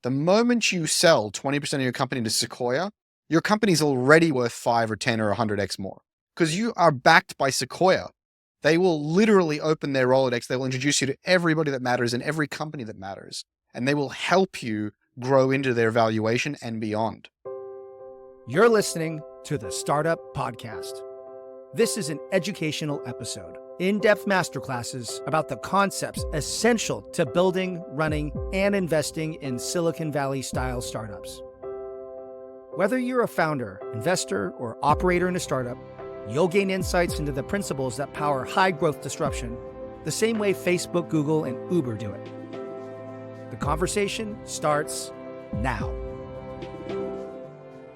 The moment you sell 20% of your company to Sequoia, your company's already worth 5 or 10 or 100x more because you are backed by Sequoia. They will literally open their Rolodex. They will introduce you to everybody that matters and every company that matters, and they will help you grow into their valuation and beyond. You're listening to the Startup Podcast. This is an educational episode, in-depth masterclasses about the concepts essential to building, running, and investing in Silicon Valley-style startups. Whether you're a founder, investor, or operator in a startup, you'll gain insights into the principles that power high-growth disruption the same way Facebook, Google, and Uber do it. The conversation starts now.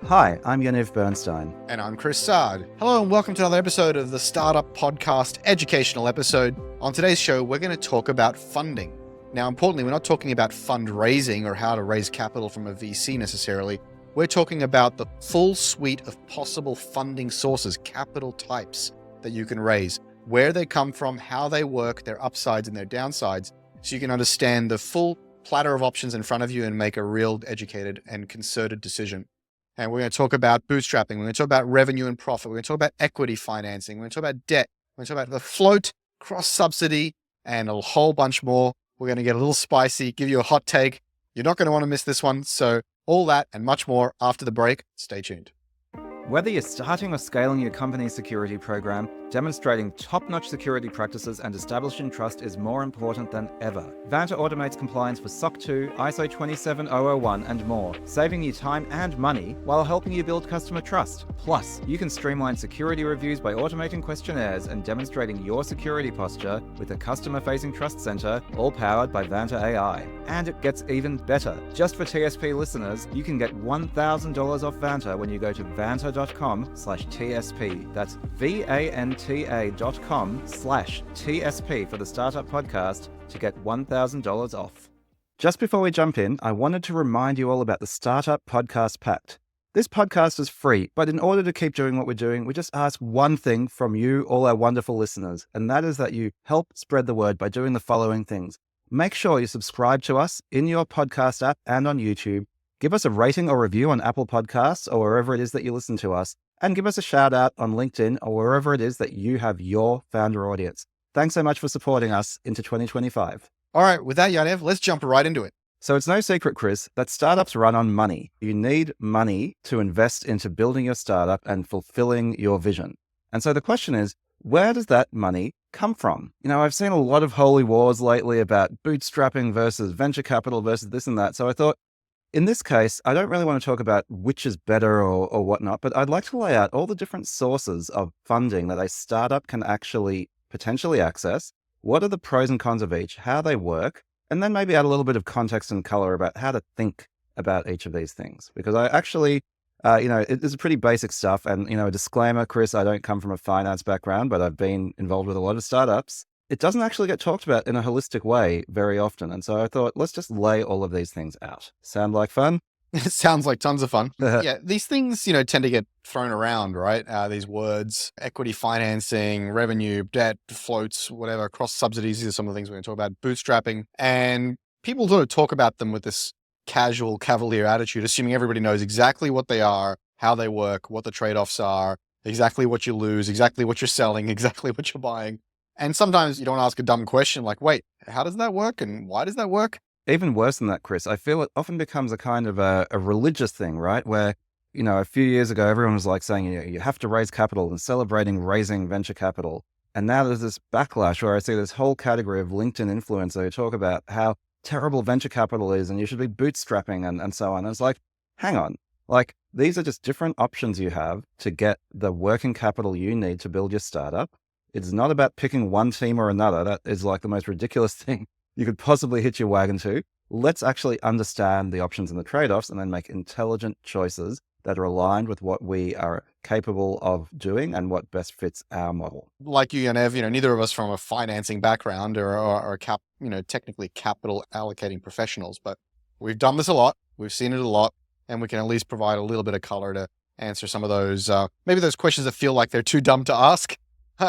Hi, I'm Yaniv Bernstein. And I'm Chris Saad. Hello and welcome to another episode of the Startup Podcast educational episode. On today's show, we're going to talk about funding. Now, importantly, we're not talking about fundraising or how to raise capital from a VC necessarily. We're talking about the full suite of possible funding sources, capital types that you can raise, where they come from, how they work, their upsides and their downsides, so you can understand the full platter of options in front of you and make a real educated and concerted decision. And we're going to talk about bootstrapping. We're going to talk about revenue and profit. We're going to talk about equity financing. We're going to talk about debt. We're going to talk about the float, cross-subsidy, and a whole bunch more. We're going to get a little spicy, give you a hot take. You're not going to want to miss this one. So all that and much more after the break. Stay tuned. Whether you're starting or scaling your company's security program, demonstrating top-notch security practices and establishing trust is more important than ever. Vanta automates compliance for SOC 2, ISO 27001, and more, saving you time and money while helping you build customer trust. Plus, you can streamline security reviews by automating questionnaires and demonstrating your security posture with a customer-facing trust center, all powered by Vanta AI. And it gets even better. Just for TSP listeners, you can get $1,000 off Vanta when you go to vanta.com/TSP. That's VANTA.com/TSP for the Startup Podcast to get $1,000 off. Just before we jump in, I wanted to remind you all about the Startup Podcast Pact. This podcast is free, but in order to keep doing what we're doing, we just ask one thing from you, all our wonderful listeners, and that is that you help spread the word by doing the following things. Make sure you subscribe to us in your podcast app and on YouTube. Give us a rating or review on Apple Podcasts or wherever it is that you listen to us. And give us a shout out on LinkedIn or wherever it is that you have your founder audience. Thanks so much for supporting us into 2025. All right, with that, Yaniv, let's jump right into it. So it's no secret, Chris, that startups run on money. You need money to invest into building your startup and fulfilling your vision. And so the question is, where does that money come from? You know, I've seen a lot of holy wars lately about bootstrapping versus venture capital versus this and that. So I thought, in this case, I don't really want to talk about which is better or whatnot, but I'd like to lay out all the different sources of funding that a startup can actually potentially access. What are the pros and cons of each, how they work, and then maybe add a little bit of context and color about how to think about each of these things. Because I actually, it is pretty basic stuff. And, a disclaimer, Chris, I don't come from a finance background, but I've been involved with a lot of startups. It doesn't actually get talked about in a holistic way very often. And so I thought, let's just lay all of these things out. Sound like fun? It sounds like tons of fun. Yeah, these things, tend to get thrown around, right? These words, equity financing, revenue, debt, floats, whatever, cross-subsidies. These are some of the things we're going to talk about. Bootstrapping. And people sort of talk about them with this casual, cavalier attitude, assuming everybody knows exactly what they are, how they work, what the trade-offs are, exactly what you lose, exactly what you're selling, exactly what you're buying. And sometimes you don't ask a dumb question like, wait, how does that work? And why does that work? Even worse than that, Chris, I feel it often becomes a kind of a religious thing, right? Where, a few years ago, everyone was like saying, you have to raise capital and celebrating raising venture capital. And now there's this backlash where I see this whole category of LinkedIn influencers who talk about how terrible venture capital is and you should be bootstrapping and so on. And it's like, hang on, these are just different options you have to get the working capital you need to build your startup. It's not about picking one team or another. That is like the most ridiculous thing you could possibly hitch your wagon to. Let's actually understand the options and the trade-offs and then make intelligent choices that are aligned with what we are capable of doing and what best fits our model. Like you and Ev, neither of us from a financing background or technically capital allocating professionals, but we've done this a lot. We've seen it a lot, and we can at least provide a little bit of color to answer some of those, maybe those questions that feel like they're too dumb to ask.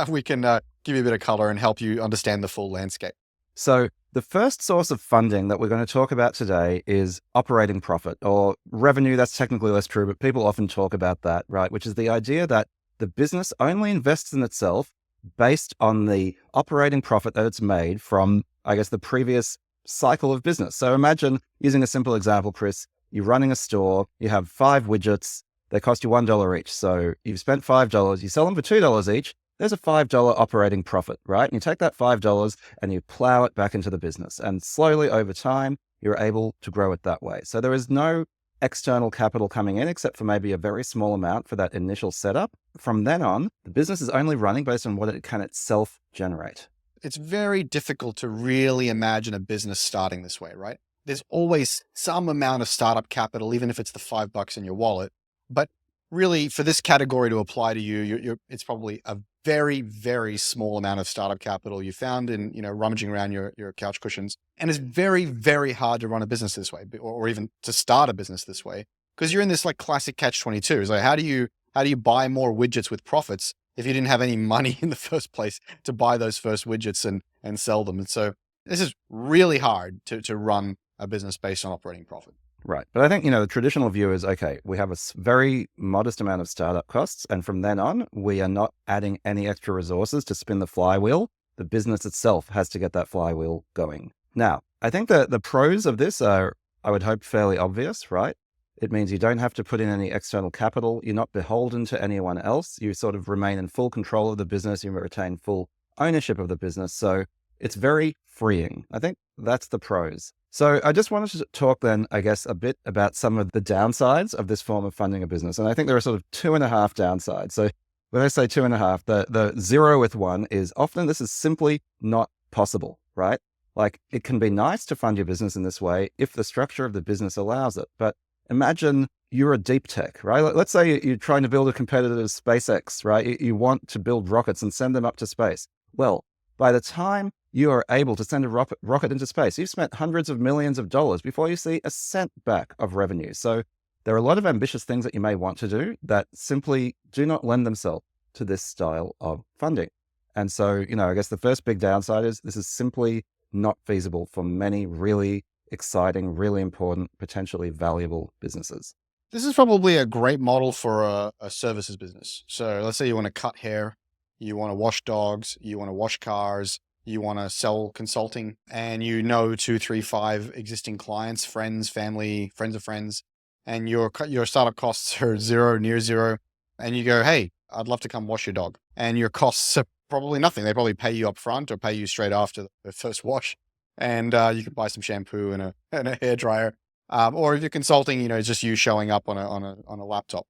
We can give you a bit of color and help you understand the full landscape. So The first source of funding that we're going to talk about today is operating profit or revenue. That's technically less true, but people often talk about that, right? Which is the idea that the business only invests in itself based on the operating profit that it's made from, I guess, the previous cycle of business. So imagine, using a simple example, Chris, you're running a store, you have 5 widgets, they cost you $1 each. So you've spent $5, you sell them for $2 each, there's a $5 operating profit, right? And you take that $5 and you plow it back into the business. And slowly over time, you're able to grow it that way. So there is no external capital coming in except for maybe a very small amount for that initial setup. From then on, the business is only running based on what it can itself generate. It's very difficult to really imagine a business starting this way, right? There's always some amount of startup capital, even if it's the $5 in your wallet. But really, for this category to apply to you, it's probably a very, very small amount of startup capital you found in, rummaging around your couch cushions. And it's very, very hard to run a business this way, or even to start a business this way, because you're in this like classic catch-22. It's like, how do you buy more widgets with profits if you didn't have any money in the first place to buy those first widgets and sell them? And so this is really hard to run a business based on operating profit. Right. But I think, the traditional view is, okay, we have a very modest amount of startup costs. And from then on, we are not adding any extra resources to spin the flywheel. The business itself has to get that flywheel going. Now, I think that the pros of this are, I would hope, fairly obvious, right? It means you don't have to put in any external capital. You're not beholden to anyone else. You sort of remain in full control of the business. You retain full ownership of the business. So it's very freeing. I think that's the pros. So I just wanted to talk then, I guess, a bit about some of the downsides of this form of funding a business. And I think there are sort of 2.5 downsides. So when I say 2.5, the 0 with 1 is often this is simply not possible, right? Like, it can be nice to fund your business in this way if the structure of the business allows it. But imagine you're a deep tech, right? Let's say you're trying to build a competitor to SpaceX, right? You want to build rockets and send them up to space. Well, by the time you are able to send a rocket into space, you've spent hundreds of millions of dollars before you see a cent back of revenue. So there are a lot of ambitious things that you may want to do that simply do not lend themselves to this style of funding. And so, I guess the first big downside is this is simply not feasible for many really exciting, really important, potentially valuable businesses. This is probably a great model for a services business. So let's say you want to cut hair, you want to wash dogs, you want to wash cars, you want to sell consulting, and 2, 3, 5 existing clients, friends, family, friends of friends, and your startup costs are zero, near zero, and you go, hey, I'd love to come wash your dog. And your costs are probably nothing. They probably pay you up front or pay you straight after the first wash. And you could buy some shampoo and a hairdryer. Or if you're consulting, it's just you showing up on a laptop.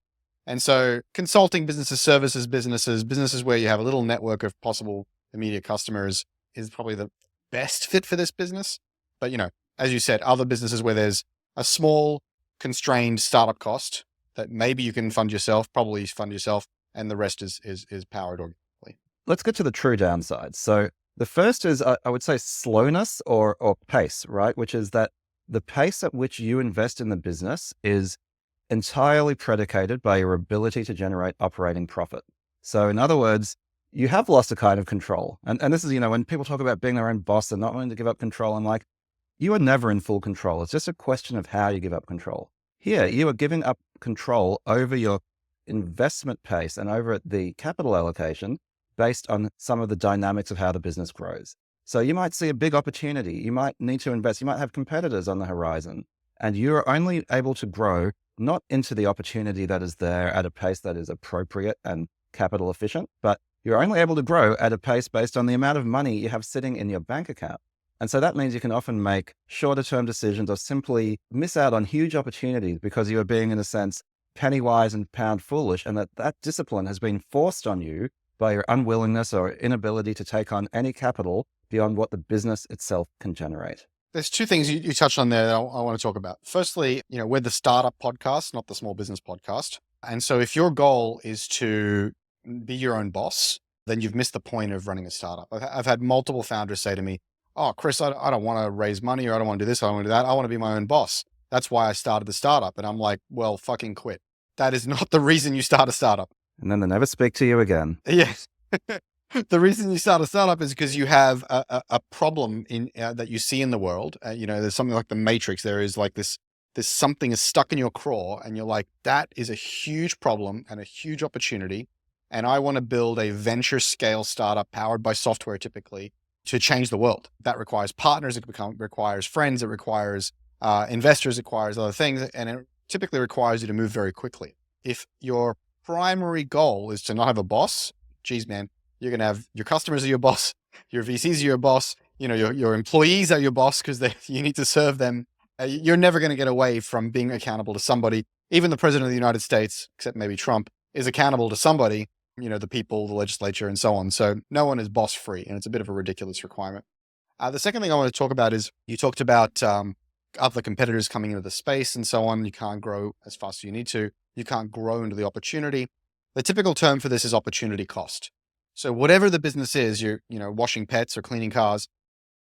And so consulting businesses, services businesses where you have a little network of possible immediate customers is probably the best fit for this business. But, as you said, other businesses where there's a small constrained startup cost that maybe you can fund yourself, probably fund yourself, and the rest is powered organically. Let's get to the true downsides. So the first is, I would say, slowness or pace, right? Which is that the pace at which you invest in the business is entirely predicated by your ability to generate operating profit. So in other words, you have lost a kind of control. And this is, when people talk about being their own boss and not wanting to give up control, I'm like, you are never in full control. It's just a question of how you give up control. Here, you are giving up control over your investment pace and over the capital allocation based on some of the dynamics of how the business grows. So you might see a big opportunity. You might need to invest. You might have competitors on the horizon. And you're only able to grow not into the opportunity that is there at a pace that is appropriate and capital efficient, but you're only able to grow at a pace based on the amount of money you have sitting in your bank account. And so that means you can often make shorter term decisions or simply miss out on huge opportunities because you are being, in a sense, penny wise and pound foolish, and that discipline has been forced on you by your unwillingness or inability to take on any capital beyond what the business itself can generate. There's 2 things you touched on there that I want to talk about. Firstly, we're the startup podcast, not the small business podcast. And so if your goal is to be your own boss, then you've missed the point of running a startup. I've had multiple founders say to me, oh, Chris, I don't want to raise money, or I don't want to do this, I don't want to do that. I want to be my own boss. That's why I started the startup. And I'm like, well, fucking quit. That is not the reason you start a startup. And then they never speak to you again. Yes. The reason you start a startup is because you have a problem in that you see in the world. There's something like the Matrix. There is like this something is stuck in your craw, and you're like, that is a huge problem and a huge opportunity. And I want to build a venture scale startup powered by software, typically, to change the world. That requires partners. It requires friends. It requires investors. It requires other things, and it typically requires you to move very quickly. If your primary goal is to not have a boss, geez, man, you're going to have your customers are your boss, your VCs are your boss, your employees are your boss because you need to serve them. You're never going to get away from being accountable to somebody. Even the president of the United States, except maybe Trump, is accountable to somebody, the people, the legislature, and so on. So no one is boss free, and it's a bit of a ridiculous requirement. The second thing I want to talk about is you talked about other competitors coming into the space and so on. You can't grow as fast as you need to. You can't grow into the opportunity. The typical term for this is opportunity cost. So whatever the business is, you're washing pets or cleaning cars,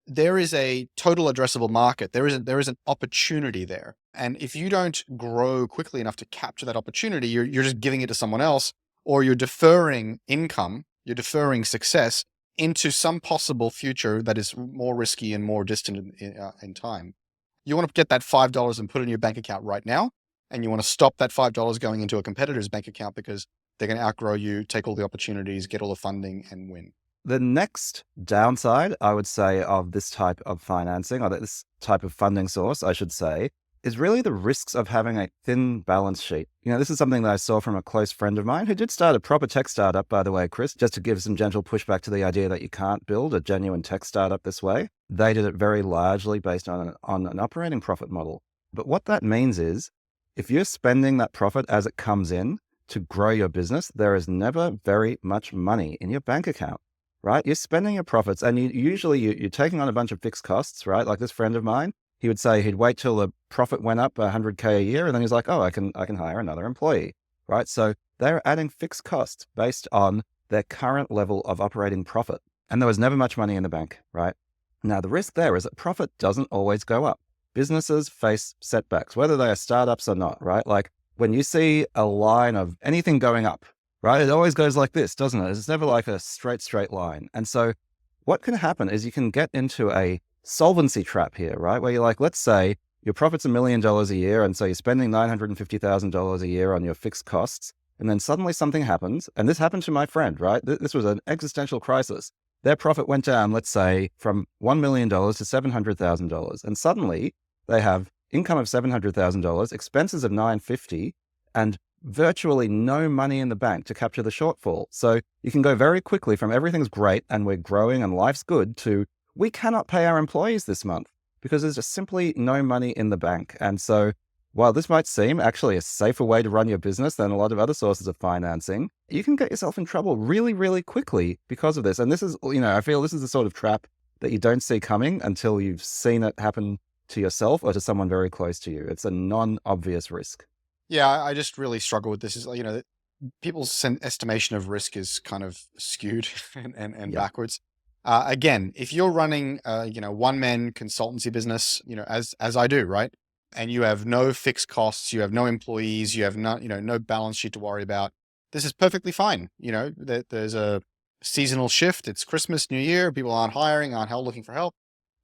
there is a total addressable market. There is an opportunity there. And if you don't grow quickly enough to capture that opportunity, you're just giving it to someone else, or you're deferring income, you're deferring success into some possible future that is more risky and more distant in time. You want to get that $5 and put it in your bank account right now. And you want to stop that $5 going into a competitor's bank account because they're going to outgrow you, take all the opportunities, get all the funding, and win. The next downside, I would say, of this type of financing, or this type of funding source, I should say, is really the risks of having a thin balance sheet. This is something that I saw from a close friend of mine who did start a proper tech startup, by the way, Chris, just to give some gentle pushback to the idea that you can't build a genuine tech startup this way. They did it very largely based on an operating profit model. But what that means is, if you're spending that profit as it comes in to grow your business, there is never very much money in your bank account, right? You're spending your profits, and you're taking on a bunch of fixed costs, right? Like this friend of mine, he would say he'd wait till the profit went up $100K a year, and then he's like, oh, I can hire another employee, right? So they're adding fixed costs based on their current level of operating profit. And there was never much money in the bank, right? Now, the risk there is that profit doesn't always go up. Businesses face setbacks, whether they are startups or not, right? Like when you see a line of anything going up, right? It always goes like this, doesn't it? It's never like a straight line. And so what can happen is you can get into a solvency trap here, right? Where you're like, let's say your profit's $1 million a year. And so you're spending $950,000 a year on your fixed costs. And then suddenly something happens. And this happened to my friend, right? This was an existential crisis. Their profit went down, let's say, from $1 million to $700,000. And suddenly they have income of $700,000, expenses of $950,000, and virtually no money in the bank to capture the shortfall. So you can go very quickly from everything's great and we're growing and life's good to we cannot pay our employees this month because there's just simply no money in the bank. And so while this might seem actually a safer way to run your business than a lot of other sources of financing, you can get yourself in trouble really, really quickly because of this. And this is, I feel this is the sort of trap that you don't see coming until you've seen it happen to yourself or to someone very close to you. It's a non-obvious risk. Yeah, I just really struggle with this. Is people's estimation of risk is kind of skewed and backwards. Again, if you're running, one-man consultancy business, as I do, right? And you have no fixed costs, you have no employees, you have no balance sheet to worry about. This is perfectly fine. There's a seasonal shift. It's Christmas, New Year. People aren't hiring, aren't looking for help.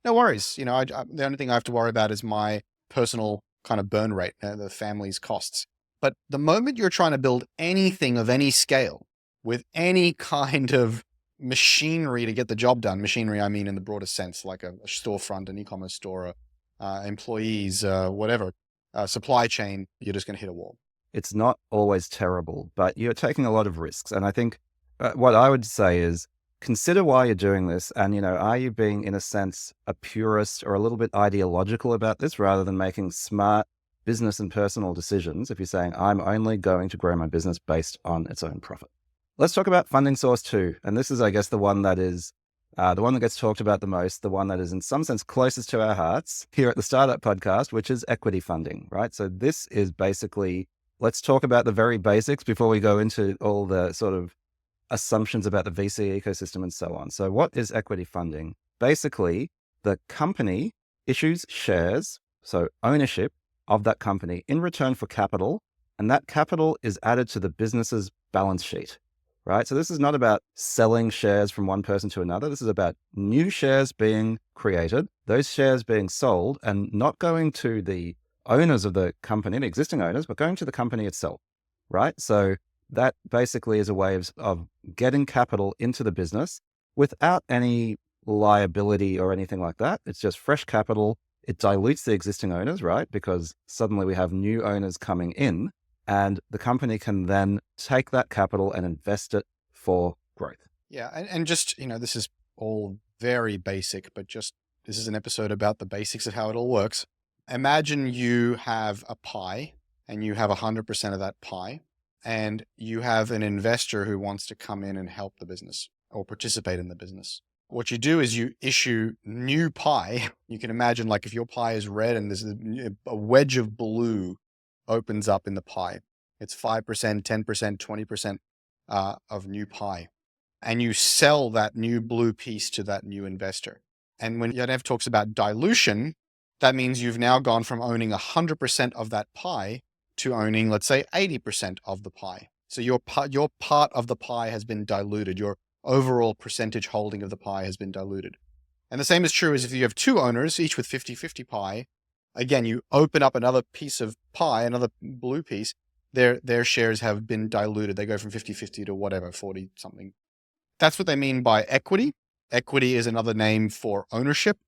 No worries. The only thing I have to worry about is my personal kind of burn rate, the family's costs. But the moment you're trying to build anything of any scale with any kind of machinery to get the job done, machinery, I mean, in the broadest sense, like a storefront, an e-commerce store, employees, whatever, supply chain, you're just going to hit a wall. It's not always terrible, but you're taking a lot of risks. And I think what I would say is consider why you're doing this. And, are you being, in a sense, a purist or a little bit ideological about this rather than making smart business and personal decisions if you're saying, I'm only going to grow my business based on its own profit? Let's talk about funding source 2. And this is, I guess, the one that is the one that gets talked about the most, the one that is in some sense closest to our hearts here at the Startup Podcast, which is equity funding, right? So this is basically, let's talk about the very basics before we go into all the sort of assumptions about the VC ecosystem and so on. So what is equity funding? Basically, the company issues shares, so ownership of that company in return for capital, and that capital is added to the business's balance sheet, right? So this is not about selling shares from one person to another. This is about new shares being created, those shares being sold, and not going to the owners of the company, the existing owners, but going to the company itself, right? So that basically is a way of getting capital into the business without any liability or anything like that. It's just fresh capital. It dilutes the existing owners, right? Because suddenly we have new owners coming in, and the company can then take that capital and invest it for growth. Yeah. And just, this is all very basic, but just this is an episode about the basics of how it all works. Imagine you have a pie and you have 100% of that pie, and you have an investor who wants to come in and help the business or participate in the business. What you do is you issue new pie. You can imagine, like, if your pie is red and there's a wedge of blue opens up in the pie. It's 5%, 10%, 20% of new pie. And you sell that new blue piece to that new investor. And when Yaniv talks about dilution, that means you've now gone from owning 100% of that pie to owning, let's say, 80% of the pie. So your part of the pie has been diluted. Your overall percentage holding of the pie has been diluted. And the same is true as if you have two owners, each with 50-50 pie. Again, you open up another piece of pie, another blue piece, their shares have been diluted. They go from 50-50 to whatever, 40 something. That's what they mean by equity. Equity is another name for ownership.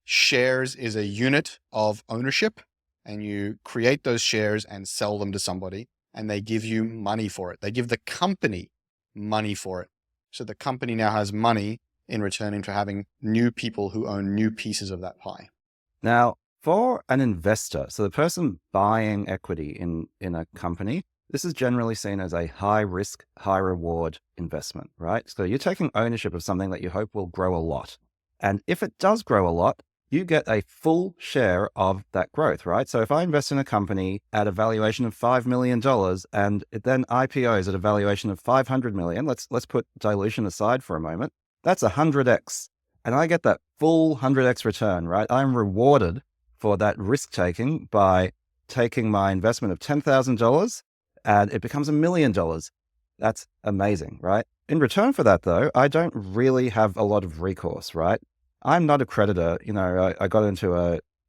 Shares is a unit of ownership, and you create those shares and sell them to somebody, and they give you money for it. They give the company money for it. So the company now has money in returning for having new people who own new pieces of that pie. Now, for an investor, so the person buying equity in a company, this is generally seen as a high risk, high reward investment, right? So you're taking ownership of something that you hope will grow a lot. And if it does grow a lot, you get a full share of that growth, right? So if I invest in a company at a valuation of $5 million and it then IPOs at a valuation of 500 million, let's put dilution aside for a moment, that's 100x. And I get that full 100x return, right? I'm rewarded for that risk taking by taking my investment of $10,000 and it becomes $1 million. That's amazing, right? In return for that, though, I don't really have a lot of recourse, right? I'm not a creditor. I got into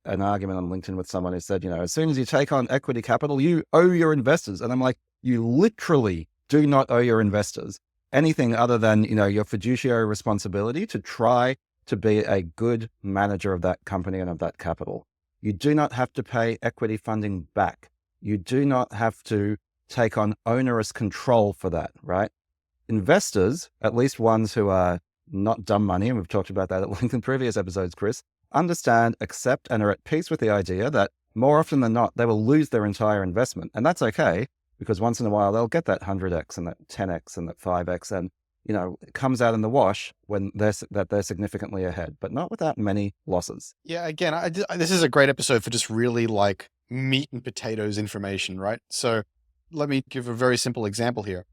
an argument on LinkedIn with someone who said, as soon as you take on equity capital, you owe your investors. And I'm like, you literally do not owe your investors anything other than, your fiduciary responsibility to try to be a good manager of that company and of that capital. You do not have to pay equity funding back. You do not have to take on onerous control for that, right? Investors, at least ones who are not dumb money, and we've talked about that at length in previous episodes, Chris, understand, accept, and are at peace with the idea that more often than not, they will lose their entire investment. And that's okay, because once in a while, they'll get that 100x and that 10x and that 5x, and it comes out in the wash when they're significantly ahead, but not without many losses. Yeah, again, this is a great episode for just really like meat and potatoes information, right? So let me give a very simple example here.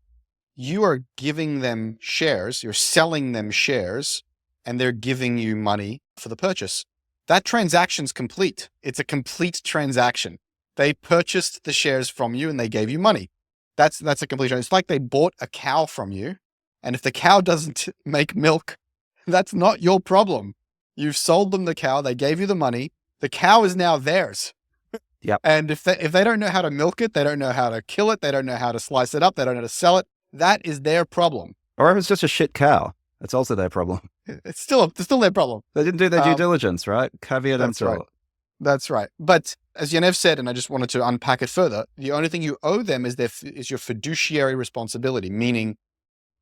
You are giving them shares, you're selling them shares, and they're giving you money for the purchase. That transaction's complete. It's a complete transaction. They purchased the shares from you and they gave you money. That's a complete transaction. It's like they bought a cow from you, and if the cow doesn't make milk, that's not your problem. You've sold them the cow, they gave you the money, the cow is now theirs. Yep. And if they don't know how to milk it, they don't know how to kill it, they don't know how to slice it up, they don't know how to sell it, that is their problem. Or if it's just a shit cow, it's also their problem. It's still their problem. They didn't do their due diligence, right? Caveat emptor. Right. That's right. But as Yaniv said, and I just wanted to unpack it further, the only thing you owe them is your fiduciary responsibility, meaning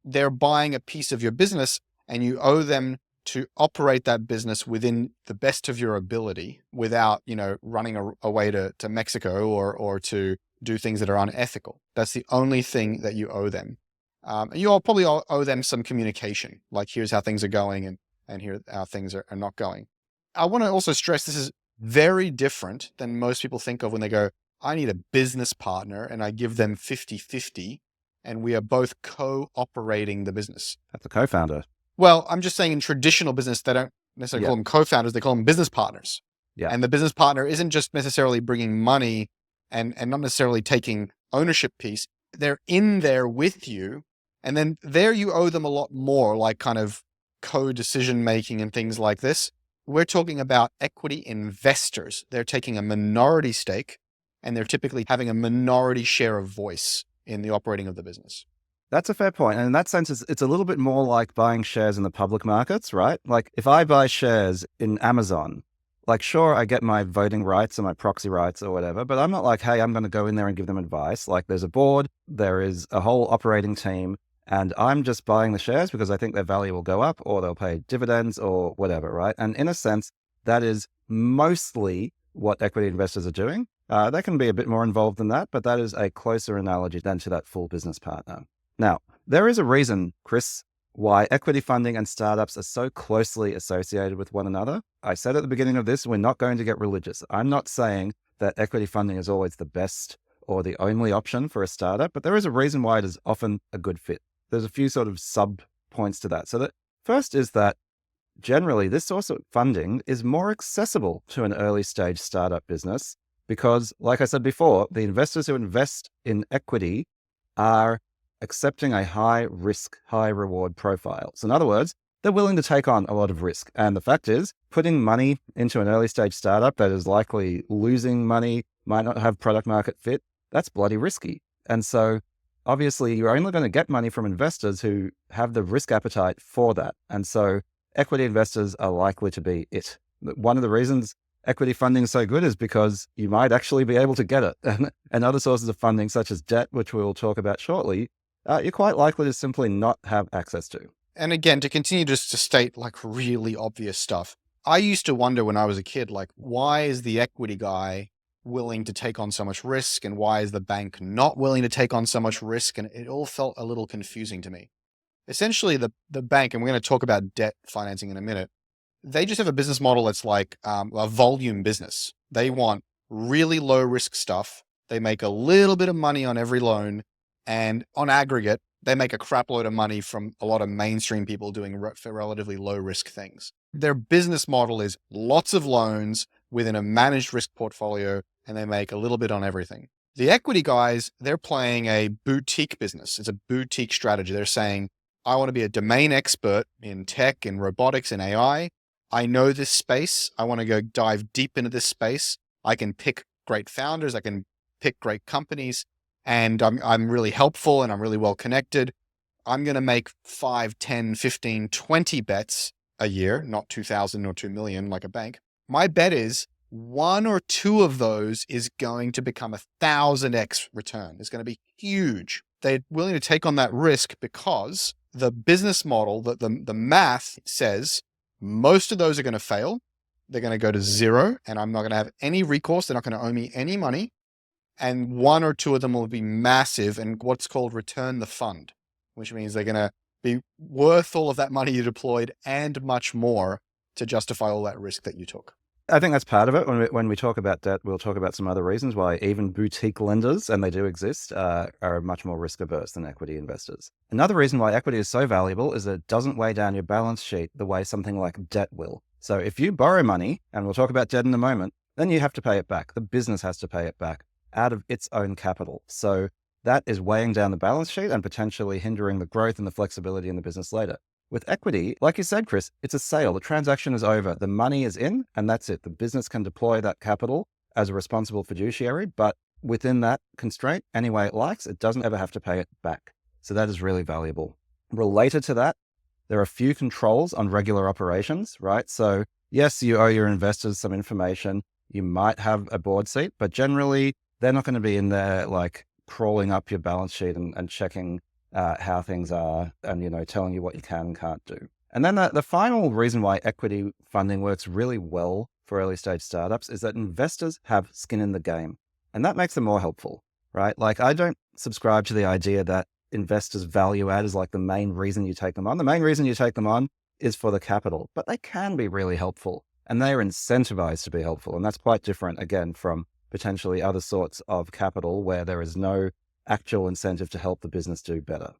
they're buying a piece of your business and you owe them to operate that business within the best of your ability without, running away to Mexico or to do things that are unethical. That's the only thing that you owe them. And you all probably owe them some communication, like here's how things are going and here how things are not going. I want to also stress this is very different than most people think of when they go, I need a business partner and I give them 50-50 and we are both co-operating the business. That's a co-founder. Well, I'm just saying in traditional business, they don't necessarily call them co-founders, they call them business partners. Yeah. And the business partner isn't just necessarily bringing money and not necessarily taking ownership piece. They're in there with you And then there you owe them a lot more, like kind of co-decision making and things like this. We're talking about equity investors. They're taking a minority stake and they're typically having a minority share of voice in the operating of the business. That's a fair point. And in that sense, it's a little bit more like buying shares in the public markets, right? Like if I buy shares in Amazon, like sure, I get my voting rights and my proxy rights or whatever, but I'm not like, hey, I'm going to go in there and give them advice. Like there's a board, there is a whole operating team, and I'm just buying the shares because I think their value will go up or they'll pay dividends or whatever, right? And in a sense, that is mostly what equity investors are doing. They can be a bit more involved than that, but that is a closer analogy than to that full business partner. Now, there is a reason, Chris, why equity funding and startups are so closely associated with one another. I said at the beginning of this, we're not going to get religious. I'm not saying that equity funding is always the best or the only option for a startup, but there is a reason why it is often a good fit. There's a few sort of sub points to that. So the first is that generally this source of funding is more accessible to an early stage startup business because, like I said before, the investors who invest in equity are accepting a high risk, high reward profile. So in other words, they're willing to take on a lot of risk. And the fact is, putting money into an early stage startup that is likely losing money, might not have product market fit, that's bloody risky. And so obviously you're only going to get money from investors who have the risk appetite for that. And so equity investors are likely to be it. One of the reasons equity funding is so good is because you might actually be able to get it. And other sources of funding, such as debt, which we'll talk about shortly, you're quite likely to simply not have access to. And again, to continue just to state like really obvious stuff, I used to wonder when I was a kid, like, why is the equity guy willing to take on so much risk and why is the bank not willing to take on so much risk? And it all felt a little confusing to me. Essentially, the bank, and we're going to talk about debt financing in a minute, they just have a business model that's like a volume business. They want really low risk stuff. They make a little bit of money on every loan. And on aggregate, they make a crap load of money from a lot of mainstream people doing relatively low risk things. Their business model is lots of loans within a managed risk portfolio, and they make a little bit on everything. The equity guys, they're playing a boutique business. It's a boutique strategy. They're saying, I want to be a domain expert in tech and robotics and AI. I know this space. I want to go dive deep into this space. I can pick great founders. I can pick great companies. And I'm really helpful and I'm really well connected. I'm going to make 5, 10, 15, 20 bets a year, not 2,000 or 2 million like a bank. My bet is 1 or 2 of those is going to become 1,000x return. It's going to be huge. They're willing to take on that risk because the business model, the math says most of those are going to fail. They're going to go to zero and I'm not going to have any recourse. They're not going to owe me any money. And 1 or 2 of them will be massive and what's called return the fund, which means they're going to be worth all of that money you deployed and much more to justify all that risk that you took. I think that's part of it. When we talk about debt, we'll talk about some other reasons why even boutique lenders, and they do exist, are much more risk averse than equity investors. Another reason why equity is so valuable is that it doesn't weigh down your balance sheet the way something like debt will. So if you borrow money, and we'll talk about debt in a moment, then you have to pay it back. The business has to pay it back out of its own capital. So that is weighing down the balance sheet and potentially hindering the growth and the flexibility in the business later. With equity, like you said, Chris, it's a sale. The transaction is over. The money is in, and that's it. The business can deploy that capital as a responsible fiduciary, but within that constraint, any way it likes, it doesn't ever have to pay it back. So that is really valuable. Related to that, there are a few controls on regular operations, right? So yes, you owe your investors some information. You might have a board seat, but generally they're not going to be in there like crawling up your balance sheet and checking how things are and, telling you what you can and can't do. And then the final reason why equity funding works really well for early stage startups is that investors have skin in the game, and that makes them more helpful, right? Like I don't subscribe to the idea that investors value add is like the main reason you take them on. The main reason you take them on is for the capital, but they can be really helpful and they are incentivized to be helpful. And that's quite different again from potentially other sorts of capital where there is no actual incentive to help the business do better.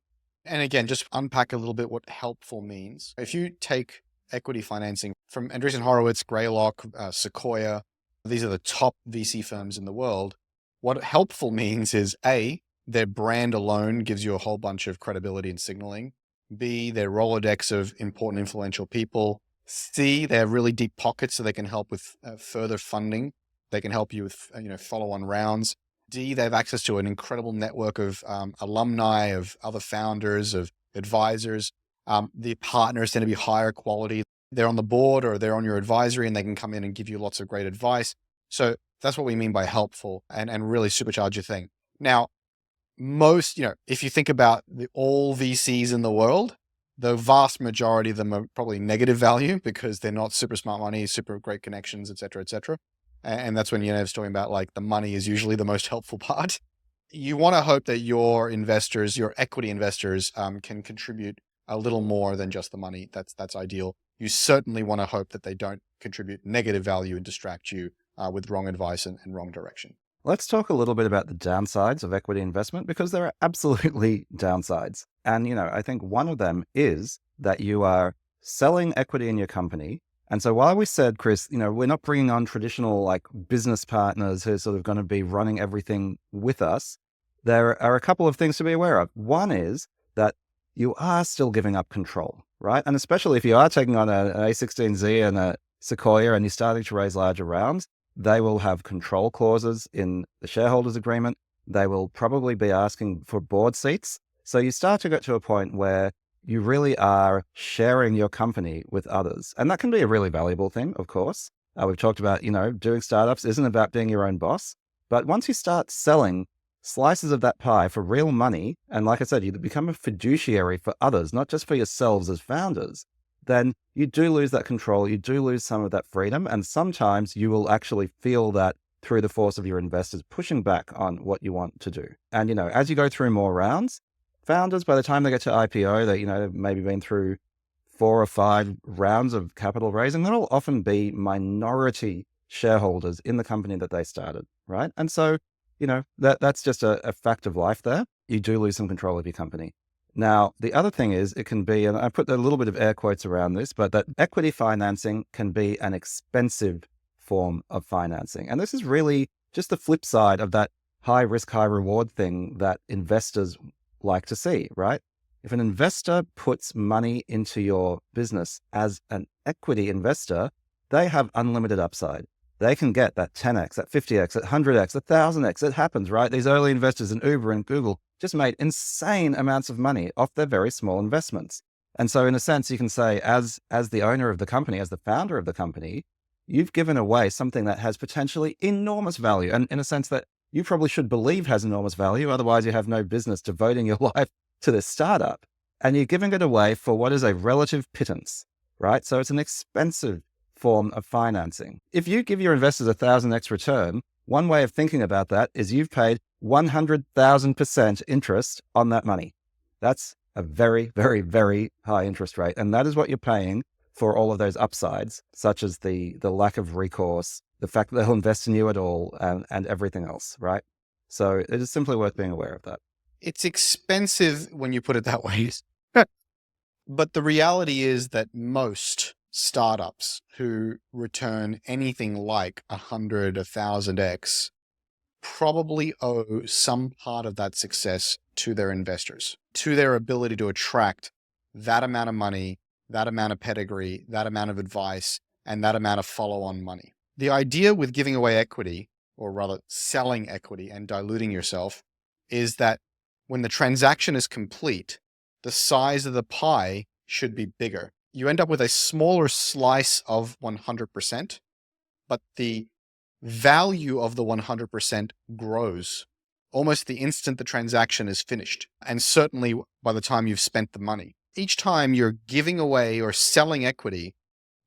And again, just unpack a little bit what helpful means. If you take equity financing from Andreessen Horowitz, Greylock, Sequoia, these are the top VC firms in the world. What helpful means is A, their brand alone gives you a whole bunch of credibility and signaling. B, their Rolodex of important, influential people. C, they have really deep pockets so they can help with further funding. They can help you with follow-on rounds. D, they have access to an incredible network of alumni, of other founders, of advisors. The partners tend to be higher quality. They're on the board or they're on your advisory and they can come in and give you lots of great advice. So that's what we mean by helpful and really supercharge your thing. Now, most, if you think about all VCs in the world, the vast majority of them are probably negative value because they're not super smart money, super great connections, et cetera, et cetera. And that's when Yaniv's talking about like the money is usually the most helpful part. You want to hope that your investors, your equity investors, can contribute a little more than just the money. That's ideal. You certainly want to hope that they don't contribute negative value and distract you with wrong advice and wrong direction. Let's talk a little bit about the downsides of equity investment, because there are absolutely downsides. And, I think one of them is that you are selling equity in your company. And so while we said, Chris, we're not bringing on traditional like business partners who are sort of going to be running everything with us, there are a couple of things to be aware of. One is that you are still giving up control, right? And especially if you are taking on an A16Z and a Sequoia and you're starting to raise larger rounds, they will have control clauses in the shareholders agreement. They will probably be asking for board seats. So you start to get to a point where you really are sharing your company with others. And that can be a really valuable thing, of course. We've talked about, doing startups isn't about being your own boss. But once you start selling slices of that pie for real money, and like I said, you become a fiduciary for others, not just for yourselves as founders, then you do lose that control. You do lose some of that freedom. And sometimes you will actually feel that through the force of your investors pushing back on what you want to do. And, as you go through more rounds, founders, by the time they get to IPO, they've maybe been through 4 or 5 rounds of capital raising. That'll often be minority shareholders in the company that they started, right? And so, that's just a fact of life there. You do lose some control of your company. Now, the other thing is it can be, and I put a little bit of air quotes around this, but that equity financing can be an expensive form of financing. And this is really just the flip side of that high risk, high reward thing that investors like to see, right? If an investor puts money into your business as an equity investor, they have unlimited upside. They can get that 10x, that 50x, that 100x, 1000x. It happens, right? These early investors in Uber and Google just made insane amounts of money off their very small investments. And so in a sense, you can say as the owner of the company, as the founder of the company, you've given away something that has potentially enormous value. And in a sense that you probably should believe has enormous value. Otherwise, you have no business devoting your life to this startup. And you're giving it away for what is a relative pittance, right? So it's an expensive form of financing. If you give your investors 1000x return, one way of thinking about that is you've paid 100,000% interest on that money. That's a very, very, very high interest rate. And that is what you're paying for all of those upsides, such as the lack of recourse, the fact that they'll invest in you at all, and everything else, right? So it is simply worth being aware of that. It's expensive when you put it that way. But the reality is that most startups who return anything like 100, 1000x probably owe some part of that success to their investors, to their ability to attract that amount of money, that amount of pedigree, that amount of advice, and that amount of follow-on money. The idea with giving away equity, or rather selling equity and diluting yourself, is that when the transaction is complete, the size of the pie should be bigger. You end up with a smaller slice of 100%, but the value of the 100% grows almost the instant the transaction is finished, and certainly by the time you've spent the money. Each time you're giving away or selling equity,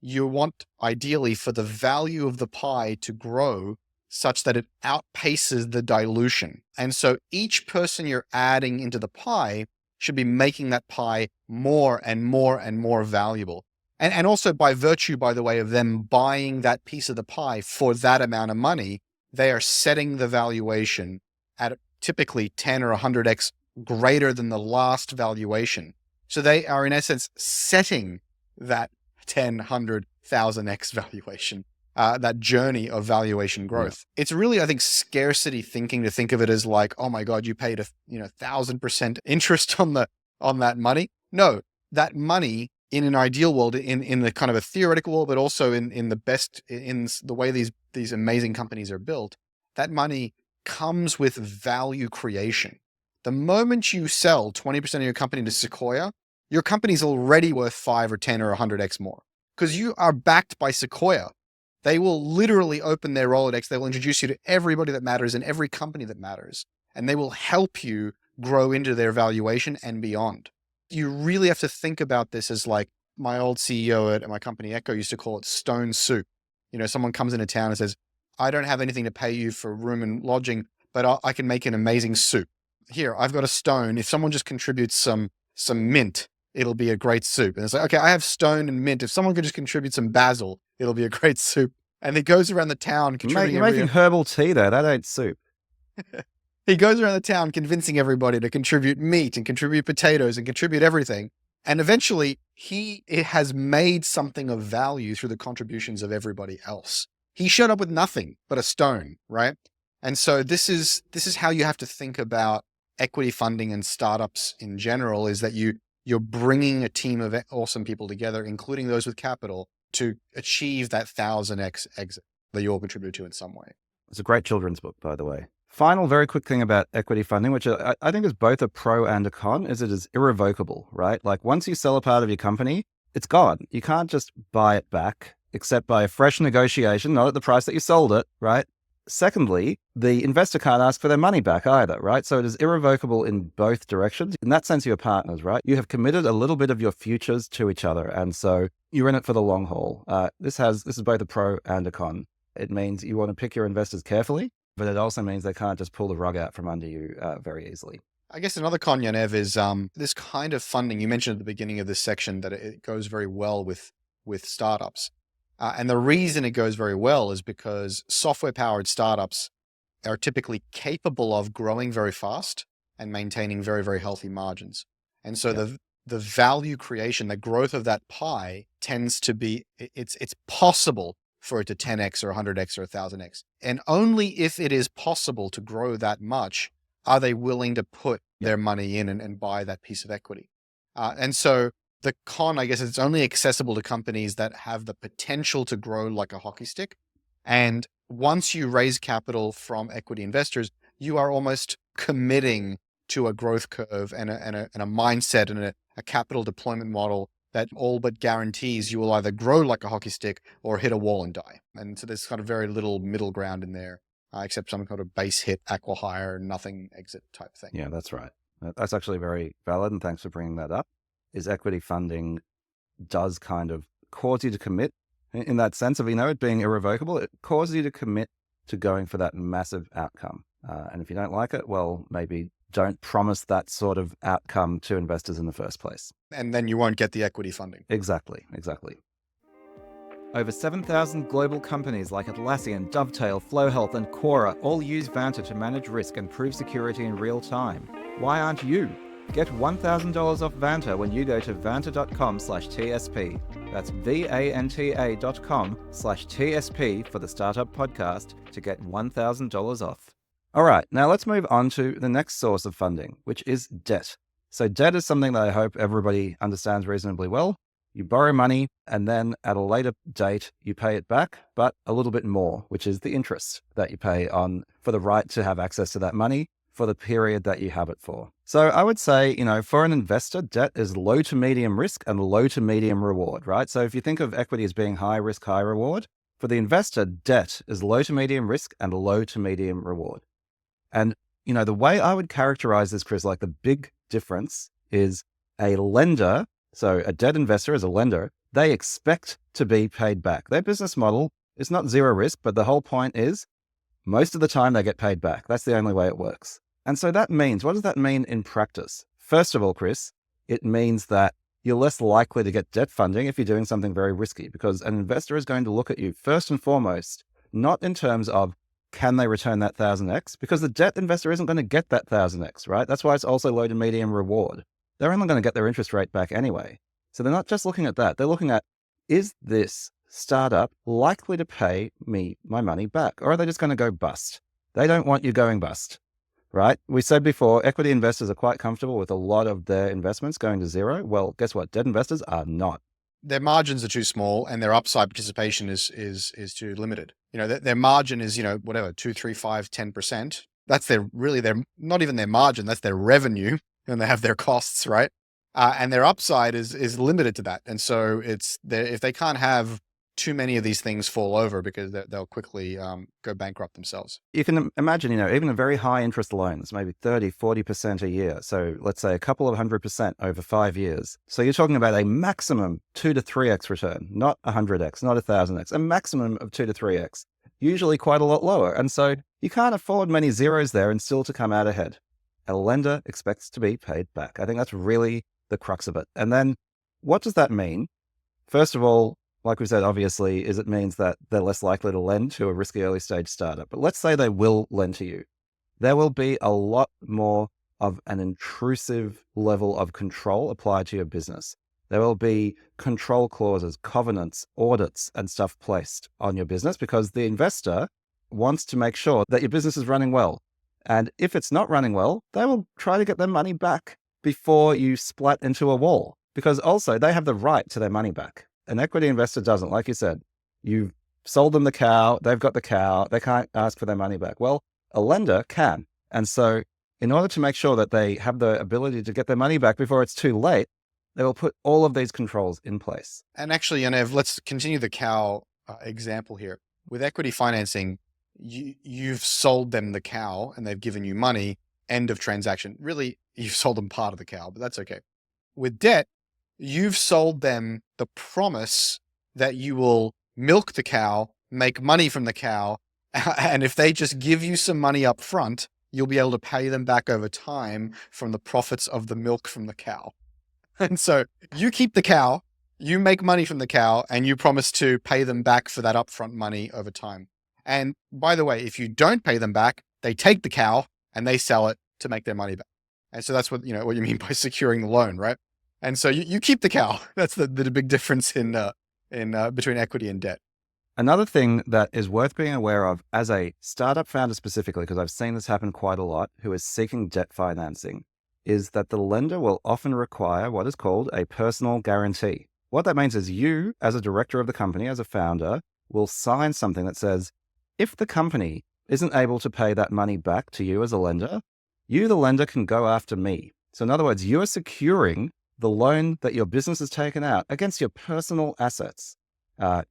you want ideally for the value of the pie to grow such that it outpaces the dilution. And so each person you're adding into the pie should be making that pie more and more and more valuable. And also by virtue, by the way, of them buying that piece of the pie for that amount of money, they are setting the valuation at typically 10 or 100x greater than the last valuation. So they are in essence setting that 10, 100, 1000x valuation. that journey of valuation growth. Yeah. It's really, I think, scarcity thinking to think of it as like, oh my God, you paid 1,000% interest on that money. No, that money in an ideal world, in the kind of a theoretical world, but also in the way these amazing companies are built, that money comes with value creation. The moment you sell 20% of your company to Sequoia, your company's already worth 5 or 10 or 100x more because you are backed by Sequoia. They will literally open their Rolodex. They will introduce you to everybody that matters and every company that matters, and they will help you grow into their valuation and beyond. You really have to think about this as like my old CEO at my company, Echo, used to call it stone soup. Someone comes into town and says, I don't have anything to pay you for room and lodging, but I can make an amazing soup. Here, I've got a stone. If someone just contributes some mint, it'll be a great soup. And it's like, okay, I have stone and mint. If someone could just contribute some basil, it'll be a great soup. And he goes around the town contributing. You're making herbal tea there. That ain't soup. He goes around the town convincing everybody to contribute meat and contribute potatoes and contribute everything. And eventually he has made something of value through the contributions of everybody else. He showed up with nothing but a stone, right? And so this is how you have to think about equity funding and startups in general, is that you're bringing a team of awesome people together, including those with capital, to achieve that 1,000x exit that you all contribute to in some way. It's a great children's book, by the way. Final, very quick thing about equity funding, which I think is both a pro and a con, is it is irrevocable, right? Like once you sell a part of your company, it's gone. You can't just buy it back, except by a fresh negotiation, not at the price that you sold it, right? Secondly, the investor can't ask for their money back either, right? So it is irrevocable in both directions. In that sense, you're partners, right? You have committed a little bit of your futures to each other. And so you're in it for the long haul. This is both a pro and a con. It means you want to pick your investors carefully, but it also means they can't just pull the rug out from under you very easily. I guess another con, Yaniv, is this kind of funding. You mentioned at the beginning of this section that it goes very well with startups. And the reason it goes very well is because software-powered startups are typically capable of growing very fast and maintaining very, very healthy margins. And so the value creation, the growth of that pie tends to be, it's possible for it to 10x or 100x or 1,000x. And only if it is possible to grow that much are they willing to put their money in and buy that piece of equity. And so the con, I guess, it's only accessible to companies that have the potential to grow like a hockey stick. And once you raise capital from equity investors, you are almost committing to a growth curve and a mindset and a capital deployment model that all but guarantees you will either grow like a hockey stick or hit a wall and die. And so there's kind of very little middle ground in there, except some kind of base hit, acqui-hire, nothing exit type thing. Yeah, that's right. That's actually very valid. And thanks for bringing that up. Is equity funding does kind of cause you to commit in that sense of, it being irrevocable. It causes you to commit to going for that massive outcome. And if you don't like it, well, maybe don't promise that sort of outcome to investors in the first place. And then you won't get the equity funding. Exactly. Over 7,000 global companies like Atlassian, Dovetail, Flow Health, and Quora all use Vanta to manage risk and prove security in real time. Why aren't you? Get $1,000 off Vanta when you go to vanta.com/TSP. That's VANTA.com/TSP for the Startup Podcast to get $1,000 off. All right, now let's move on to the next source of funding, which is debt. So debt is something that I hope everybody understands reasonably well. You borrow money and then at a later date, you pay it back, but a little bit more, which is the interest that you pay on for the right to have access to that money for the period that you have it for. So I would say, for an investor, debt is low to medium risk and low to medium reward, right? So if you think of equity as being high risk, high reward, for the investor, debt is low to medium risk and low to medium reward. And, the way I would characterize this, Chris, like the big difference is a lender. So a debt investor is a lender. They expect to be paid back. Their business model is not zero risk, but the whole point is most of the time they get paid back. That's the only way it works. And so that means, what does that mean in practice? First of all, Chris, it means that you're less likely to get debt funding if you're doing something very risky, because an investor is going to look at you first and foremost, not in terms of can they return that 1,000x, because the debt investor isn't going to get that 1,000x, right? That's why it's also low to medium reward. They're only going to get their interest rate back anyway. So they're not just looking at that. They're looking at, is this startup likely to pay me my money back? Or are they just going to go bust? They don't want you going bust, right? We said before, equity investors are quite comfortable with a lot of their investments going to zero. Well, guess what? Debt investors are not. Their margins are too small and their upside participation is too limited. Their margin is, whatever, 2, 3, 5, 10%. That's their not even their margin, that's their revenue, and they have their costs, right? And their upside is limited to that. And so if they can't have too many of these things fall over, because they'll quickly go bankrupt themselves. You can imagine, even a very high interest loans, maybe 30, 40% a year. So let's say a couple of 100% over 5 years. So you're talking about a maximum 2 to 3x return, not 100x, not 1000x, a maximum of 2 to 3x, usually quite a lot lower. And so you can't afford many zeros there and still to come out ahead. A lender expects to be paid back. I think that's really the crux of it. And then what does that mean? First of all, like we said, obviously, it means that they're less likely to lend to a risky early stage startup. But let's say they will lend to you. There will be a lot more of an intrusive level of control applied to your business. There will be control clauses, covenants, audits, and stuff placed on your business because the investor wants to make sure that your business is running well. And if it's not running well, they will try to get their money back before you splat into a wall, because also they have the right to their money back. An equity investor doesn't. Like you said, you've sold them the cow, they've got the cow, they can't ask for their money back. Well, a lender can. And so in order to make sure that they have the ability to get their money back before it's too late, they will put all of these controls in place. And actually, Yaniv, let's continue the cow example here. With equity financing, you've sold them the cow and they've given you money, end of transaction. Really, you've sold them part of the cow, but that's okay. With debt, you've sold them the promise that you will milk the cow, make money from the cow, and if they just give you some money up front, you'll be able to pay them back over time from the profits of the milk from the cow. And so you keep the cow, you make money from the cow, and you promise to pay them back for that upfront money over time. And by the way, if you don't pay them back, they take the cow and they sell it to make their money back. And so that's what you mean by securing the loan, right? And so you keep the cow. That's the big difference in between equity and debt. Another thing that is worth being aware of as a startup founder specifically, because I've seen this happen quite a lot, who is seeking debt financing, is that the lender will often require what is called a personal guarantee. What that means is you, as a director of the company, as a founder, will sign something that says, if the company isn't able to pay that money back to you as a lender, you, the lender, can go after me. So in other words, you are securing the loan that your business has taken out against your personal assets,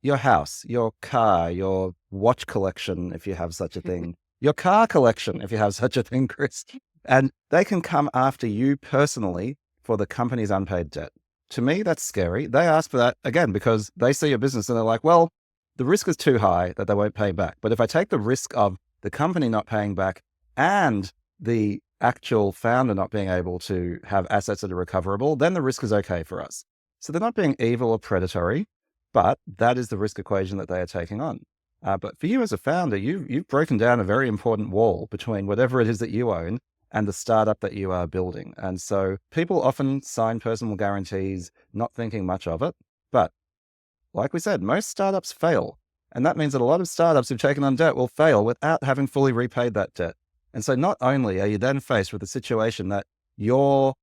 your house, your car, your watch collection, if you have such a thing, your car collection, if you have such a thing, Chris. And they can come after you personally for the company's unpaid debt. To me, that's scary. They ask for that, again, because they see your business and they're like, well, the risk is too high that they won't pay back. But if I take the risk of the company not paying back and the actual founder not being able to have assets that are recoverable, then the risk is okay for us. So they're not being evil or predatory, but that is the risk equation that they are taking on. But for you as a founder, you've broken down a very important wall between whatever it is that you own and the startup that you are building. And so people often sign personal guarantees, not thinking much of it. But like we said, most startups fail. And that means that a lot of startups who've taken on debt will fail without having fully repaid that debt. And so not only are you then faced with the situation that your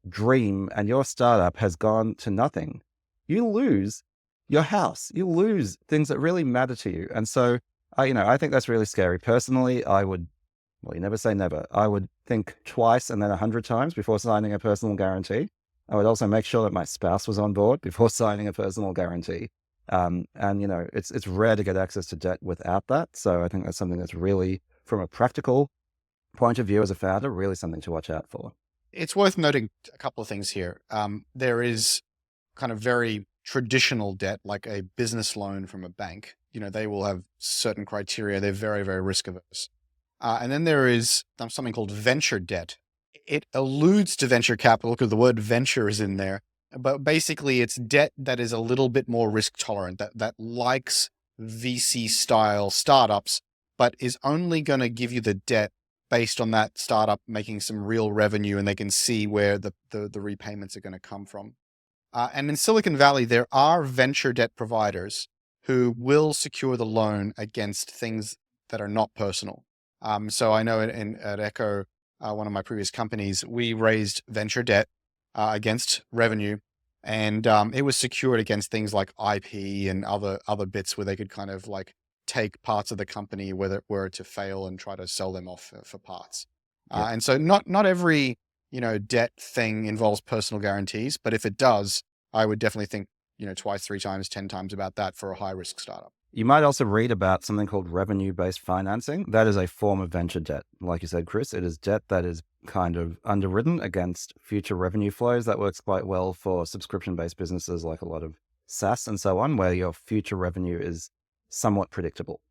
dream and your startup has gone to nothing, you lose your house, you lose things that really matter to you. And so, I think that's really scary. Personally, you never say never. I would think twice and then 100 times before signing a personal guarantee. I would also make sure that my spouse was on board before signing a personal guarantee. It's rare to get access to debt without that. So I think that's something that's really, from a practical point of view as a founder, really something to watch out for. It's worth noting a couple of things here. There is kind of very traditional debt, like a business loan from a bank. They will have certain criteria. They're very, very risk averse. And then there is something called venture debt. It alludes to venture capital because the word venture is in there. But basically, it's debt that is a little bit more risk tolerant, that likes VC style startups, but is only going to give you the debt based on that startup making some real revenue, and they can see where the repayments are going to come from. And in Silicon Valley, there are venture debt providers who will secure the loan against things that are not personal. So I know at Echo, one of my previous companies, we raised venture debt against revenue, and it was secured against things like IP and other bits where they could kind of like take parts of the company whether it were to fail and try to sell them off for parts. Yep. And so not every debt thing involves personal guarantees, but if it does, I would definitely think twice, 3 times, 10 times about that for a high risk startup. You might also read about something called revenue-based financing. That is a form of venture debt. Like you said, Chris, it is debt that is kind of underwritten against future revenue flows. That works quite well for subscription-based businesses like a lot of SaaS and so on, where your future revenue is somewhat predictable.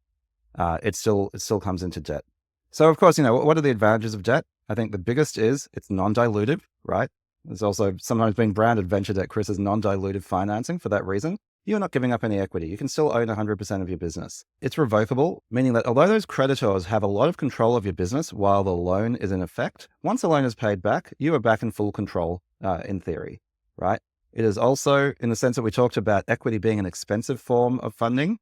It still comes into debt. So of course, what are the advantages of debt? I think the biggest is it's non-dilutive, right? It's also sometimes been branded venture debt, Chris, as non-dilutive financing for that reason. You're not giving up any equity. You can still own 100% of your business. It's revocable, meaning that although those creditors have a lot of control of your business while the loan is in effect, once the loan is paid back, you are back in full control in theory, right? It is also, in the sense that we talked about equity being an expensive form of funding,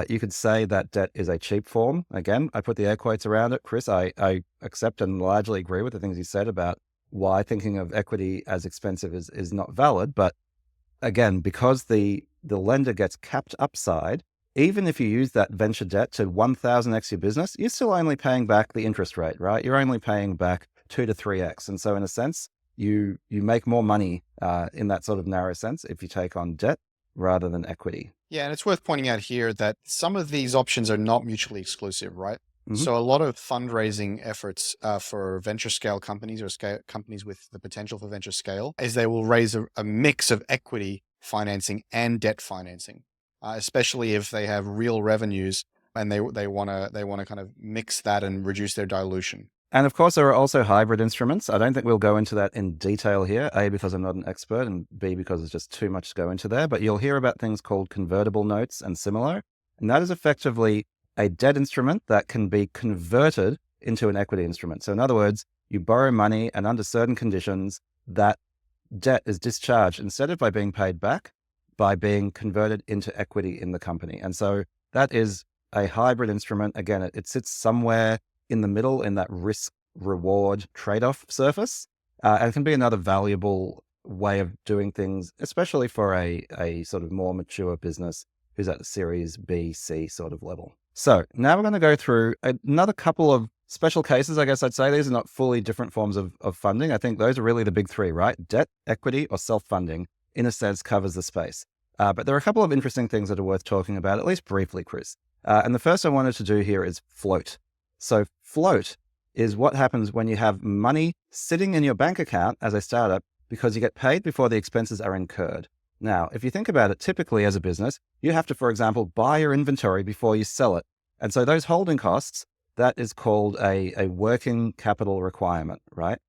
you could say that debt is a cheap form. Again, I put the air quotes around it. Chris, I accept and largely agree with the things you said about why thinking of equity as expensive is not valid. But again, because the lender gets capped upside, even if you use that venture debt to 1000x your business, you're still only paying back the interest rate, right? You're only paying back 2 to 3x. And so in a sense, you make more money in that sort of narrow sense if you take on debt rather than equity. Yeah, and it's worth pointing out here that some of these options are not mutually exclusive, right? Mhm. So a lot of fundraising efforts for venture scale companies or companies with the potential for venture scale is they will raise a mix of equity financing and debt financing, especially if they have real revenues and they want to kind of mix that and reduce their dilution. And of course, there are also hybrid instruments. I don't think we'll go into that in detail here, A, because I'm not an expert, and B, because there's just too much to go into there. But you'll hear about things called convertible notes and similar. And that is effectively a debt instrument that can be converted into an equity instrument. So in other words, you borrow money and under certain conditions, that debt is discharged instead of by being paid back, by being converted into equity in the company. And so that is a hybrid instrument. Again, it sits somewhere in the middle in that risk reward trade-off surface. And it can be another valuable way of doing things, especially for a sort of more mature business who's at the Series B, C sort of level. So now we're going to go through another couple of special cases, I guess I'd say. These are not fully different forms of funding. I think those are really the big three, right? Debt, equity, or self-funding, in a sense, covers the space. But there are a couple of interesting things that are worth talking about, at least briefly, Chris. And the first I wanted to do here is float. So float is what happens when you have money sitting in your bank account as a startup because you get paid before the expenses are incurred. Now, if you think about it, typically as a business, you have to, for example, buy your inventory before you sell it. And so those holding costs, that is called a working capital requirement, right?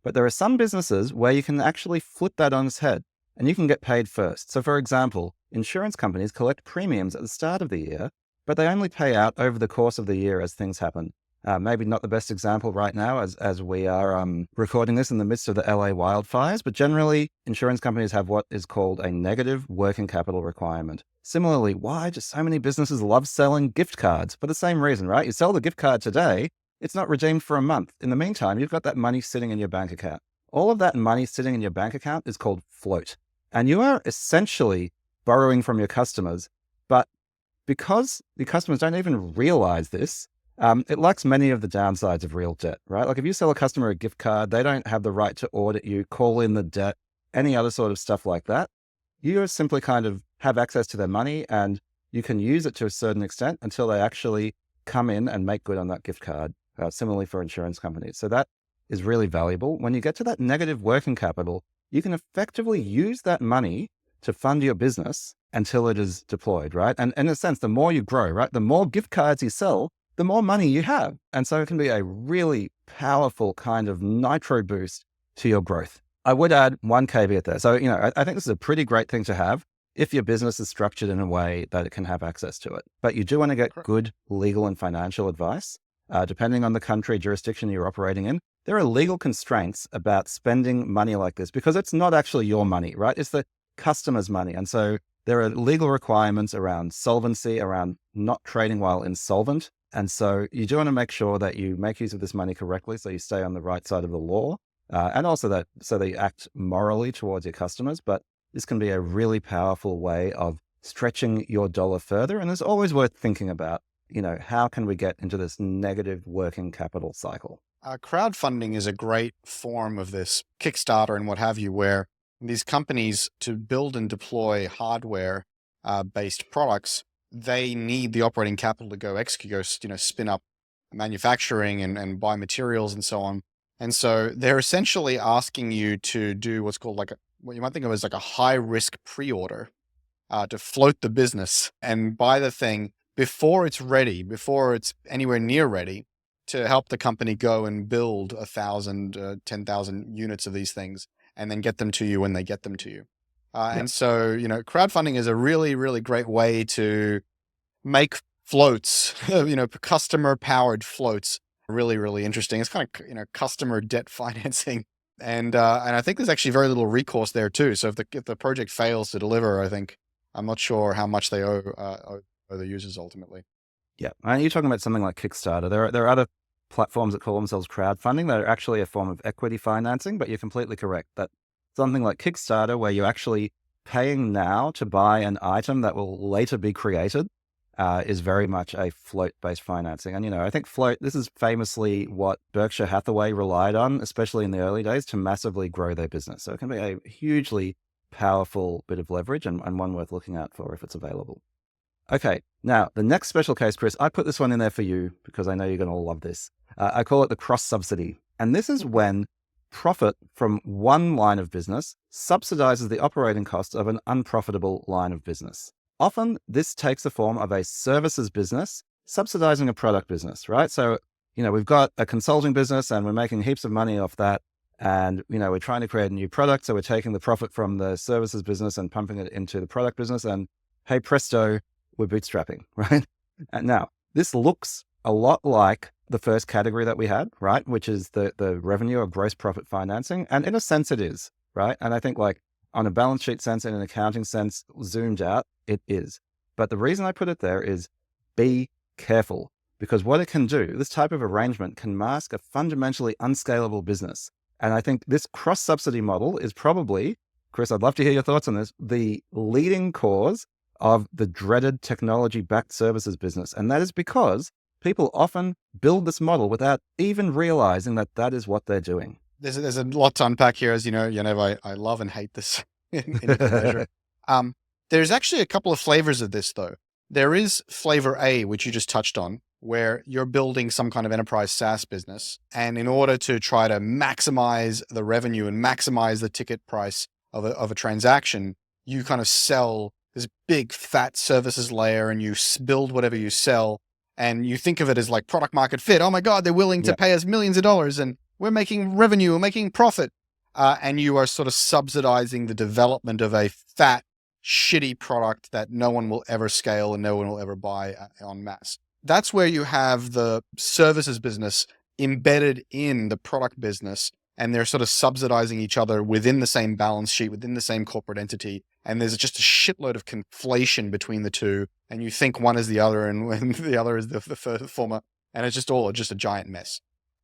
But there are some businesses where you can actually flip that on its head and you can get paid first. So for example, insurance companies collect premiums at the start of the year, but they only pay out over the course of the year as things happen. Maybe not the best example right now as we are recording this in the midst of the LA wildfires, but generally insurance companies have what is called a negative working capital requirement. Similarly, why do so many businesses love selling gift cards? For the same reason, right? You sell the gift card today, it's not redeemed for a month. In the meantime, you've got that money sitting in your bank account. All of that money sitting in your bank account is called float. And you are essentially borrowing from your customers, but because the customers don't even realize this, it lacks many of the downsides of real debt, right? Like if you sell a customer a gift card, they don't have the right to audit you, call in the debt, any other sort of stuff like that. You simply kind of have access to their money and you can use it to a certain extent until they actually come in and make good on that gift card. Similarly for insurance companies. So that is really valuable. When you get to that negative working capital, you can effectively use that money to fund your business until it is deployed, right? And in a sense, the more you grow, right, the more gift cards you sell, the more money you have. And so it can be a really powerful kind of nitro boost to your growth. I would add one caveat there. So, I think this is a pretty great thing to have if your business is structured in a way that it can have access to it. But you do want to get good legal and financial advice. Depending on the country, jurisdiction you're operating in, there are legal constraints about spending money like this because it's not actually your money, right? It's the customer's money. And so there are legal requirements around solvency, around not trading while insolvent. And so you do want to make sure that you make use of this money correctly so you stay on the right side of the law, and also that you act morally towards your customers. But this can be a really powerful way of stretching your dollar further. And it's always worth thinking about, how can we get into this negative working capital cycle? Crowdfunding is a great form of this, Kickstarter and what have you, where these companies, to build and deploy hardware based products, they need the operating capital to go execute, spin up manufacturing and buy materials and so on. And so they're essentially asking you to do what's called what you might think of as like a high risk pre-order to float the business and buy the thing before it's ready, before it's anywhere near ready, to help the company go and build 1,000, 10,000 units of these things and then get them to you when they get them to you. And so, crowdfunding is a really, really great way to make floats, customer powered floats. Really, really interesting. It's kind of, customer debt financing. And I think there's actually very little recourse there too. So if the project fails to deliver, I'm not sure how much they owe the users ultimately. Yeah. And you're talking about something like Kickstarter. There are other platforms that call themselves crowdfunding that are actually a form of equity financing, but you're completely correct that something like Kickstarter, where you're actually paying now to buy an item that will later be created, is very much a float-based financing. And, I think this is famously what Berkshire Hathaway relied on, especially in the early days, to massively grow their business. So it can be a hugely powerful bit of leverage and one worth looking out for if it's available. Okay, now the next special case, Chris, I put this one in there for you because I know you're going to love this. I call it the cross-subsidy. And this is when profit from one line of business subsidizes the operating costs of an unprofitable line of business. Often this takes the form of a services business subsidizing a product business, right? So, we've got a consulting business and we're making heaps of money off that. And, we're trying to create a new product. So we're taking the profit from the services business and pumping it into the product business. And hey, presto, we're bootstrapping, right? And now this looks a lot like the first category that we had, right? Which is the revenue or gross profit financing. And in a sense it is, right? And I think on a balance sheet sense and an accounting sense, zoomed out, it is. But the reason I put it there is be careful, because what it can do, this type of arrangement can mask a fundamentally unscalable business. And I think this cross-subsidy model is probably, Chris, I'd love to hear your thoughts on this, the leading cause of the dreaded technology-backed services business. And that is because people often build this model without even realizing that is what they're doing. There's a lot to unpack here, as you know, I love and hate this in equal measure. There's actually a couple of flavors of this, though. There is flavor A, which you just touched on, where you're building some kind of enterprise SaaS business. And in order to try to maximize the revenue and maximize the ticket price of a transaction, you kind of sell this big fat services layer and you build whatever you sell. And you think of it as like product market fit. Oh my God, they're willing to pay us millions of dollars and we're making revenue, we're making profit. And you are sort of subsidizing the development of a fat, shitty product that no one will ever scale and no one will ever buy en masse. That's where you have the services business embedded in the product business, and they're sort of subsidizing each other within the same balance sheet, within the same corporate entity. And there's just a shitload of conflation between the two. And you think one is the other and when the other is the former. And it's just a giant mess.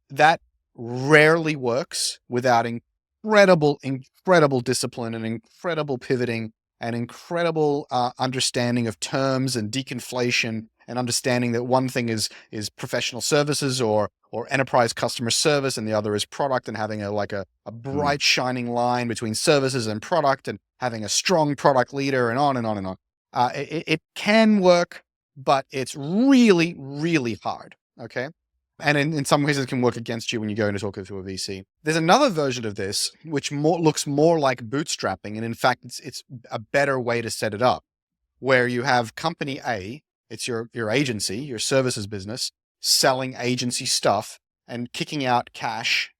That rarely works without incredible discipline and incredible pivoting and incredible understanding of terms and deconflation and understanding that one thing is professional services or enterprise customer service and the other is product, and having a bright shining line between services and product and having a strong product leader and on and on and on. It can work, but it's really, really hard. Okay. And in some ways it can work against you when you go into talk to a VC. There's another version of this, which looks more like bootstrapping. And in fact, it's a better way to set it up, where you have company A, it's your agency, your services business, selling agency stuff and kicking out cash,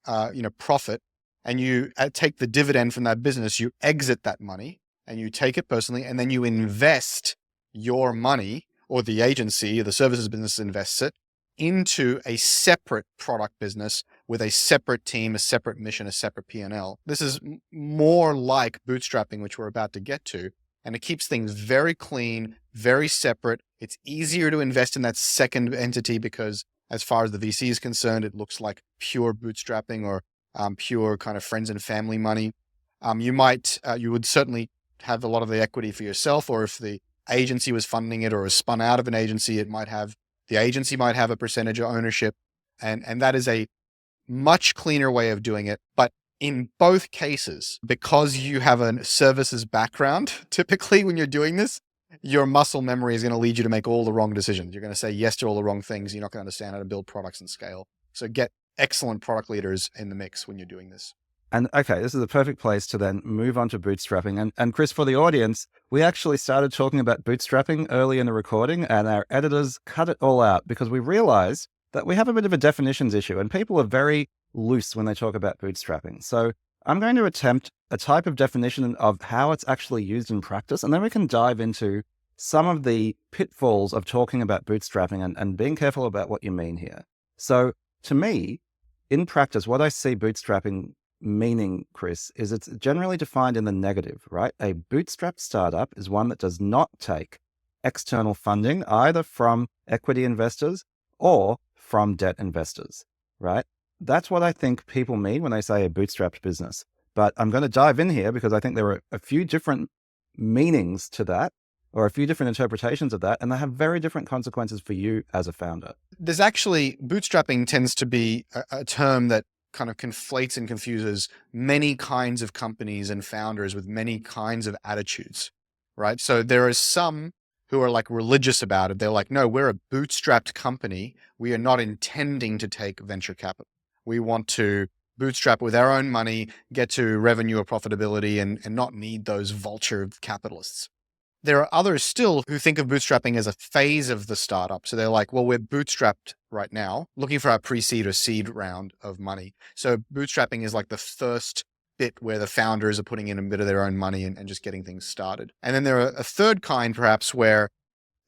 profit. And you take the dividend from that business, you exit that money and you take it personally, and then you invest your money, or the agency, the services business invests it, into a separate product business with a separate team, a separate mission, a separate P&L. This is more like bootstrapping, which we're about to get to, And it keeps things very clean, very separate. It's easier to invest in that second entity because as far as the VC is concerned, it looks like pure bootstrapping or pure kind of friends and family money. You would certainly have a lot of the equity for yourself, or if the agency was funding it or was spun out of an agency, the agency might have a percentage of ownership. And that is a much cleaner way of doing it. But in both cases, because you have a services background, typically when you're doing this, your muscle memory is going to lead you to make all the wrong decisions. You're going to say yes to all the wrong things. You're not going to understand how to build products and scale. So get excellent product leaders in the mix when you're doing this. And okay, this is the perfect place to then move on to bootstrapping. And Chris, for the audience, we actually started talking about bootstrapping early in the recording, and our editors cut it all out because we realized that we have a bit of a definitions issue and people are very loose when they talk about bootstrapping. So I'm going to attempt a type of definition of how it's actually used in practice, and then we can dive into some of the pitfalls of talking about bootstrapping and being careful about what you mean here. So to me, in practice, what I see bootstrapping meaning, Chris, is it's generally defined in the negative, right? A bootstrapped startup is one that does not take external funding, either from equity investors or from debt investors, right? That's what I think people mean when they say a bootstrapped business. But I'm going to dive in here because I think there are a few different meanings to that, or a few different interpretations of that, and they have very different consequences for you as a founder. There's actually, bootstrapping tends to be a term that kind of conflates and confuses many kinds of companies and founders with many kinds of attitudes, right? So there are some who are like religious about it. They're like, no, we're a bootstrapped company. We are not intending to take venture capital. We want to bootstrap with our own money, get to revenue or profitability, and not need those vulture capitalists. There are others still who think of bootstrapping as a phase of the startup. So they're like, well, we're bootstrapped right now, looking for our pre-seed or seed round of money. So bootstrapping is like the first bit where the founders are putting in a bit of their own money and just getting things started. And then there are a third kind, perhaps, where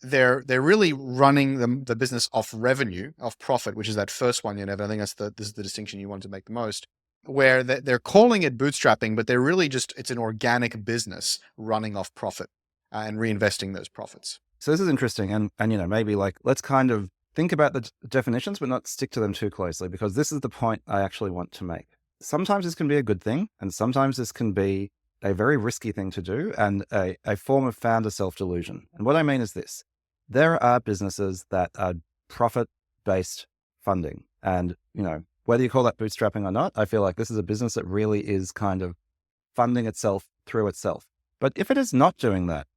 they're really running the business off revenue, off profit, which is that first one, Yaniv. I think this is the distinction you want to make the most, where they're calling it bootstrapping, but they're really it's an organic business running off profit and reinvesting those profits. So this is interesting. And maybe let's kind of think about the definitions, but not stick to them too closely, because this is the point I actually want to make. Sometimes this can be a good thing, and sometimes this can be a very risky thing to do and a form of founder self-delusion. And what I mean is this: there are businesses that are profit-based funding. And, whether you call that bootstrapping or not, I feel like this is a business that really is kind of funding itself through itself. But if it is not doing that,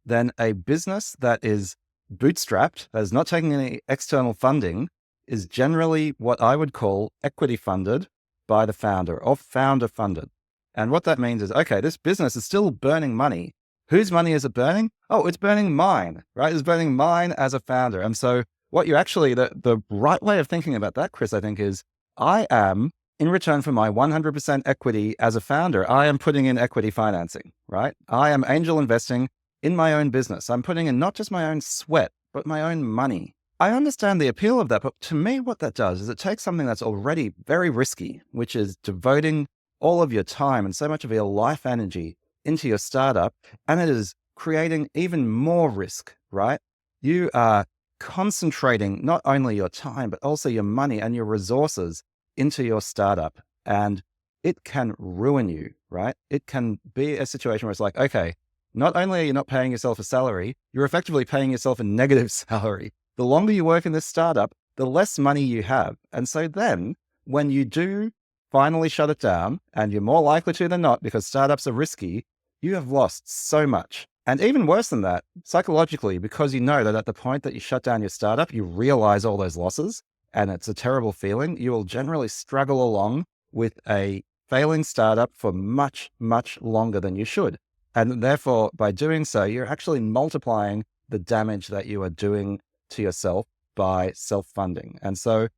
then a business that is bootstrapped, that is not taking any external funding, is generally what I would call equity funded by the founder or founder funded. And what that means is, okay, this business is still burning money. Whose money is it burning? Oh, it's burning mine, right? It's burning mine as a founder. And so what you actually, the right way of thinking about that, Chris, I think is, I am, in return for my 100% equity as a founder, I am putting in equity financing, right? I am angel investing in my own business. I'm putting in not just my own sweat, but my own money. I understand the appeal of that, but to me, what that does is it takes something that's already very risky, which is devoting all of your time and so much of your life energy into your startup, and it is creating even more risk, right? You are concentrating not only your time, but also your money and your resources into your startup, and it can ruin you, right? It can be a situation where it's like, okay, not only are you not paying yourself a salary, you're effectively paying yourself a negative salary. The longer you work in this startup, the less money you have. And so then when you do finally shut it down, and you're more likely to than not because startups are risky, you have lost so much. And even worse than that, psychologically, because you know that at the point that you shut down your startup, you realize all those losses, and it's a terrible feeling, you will generally struggle along with a failing startup for much, much longer than you should. And therefore, by doing so, you're actually multiplying the damage that you are doing to yourself by self-funding. And so,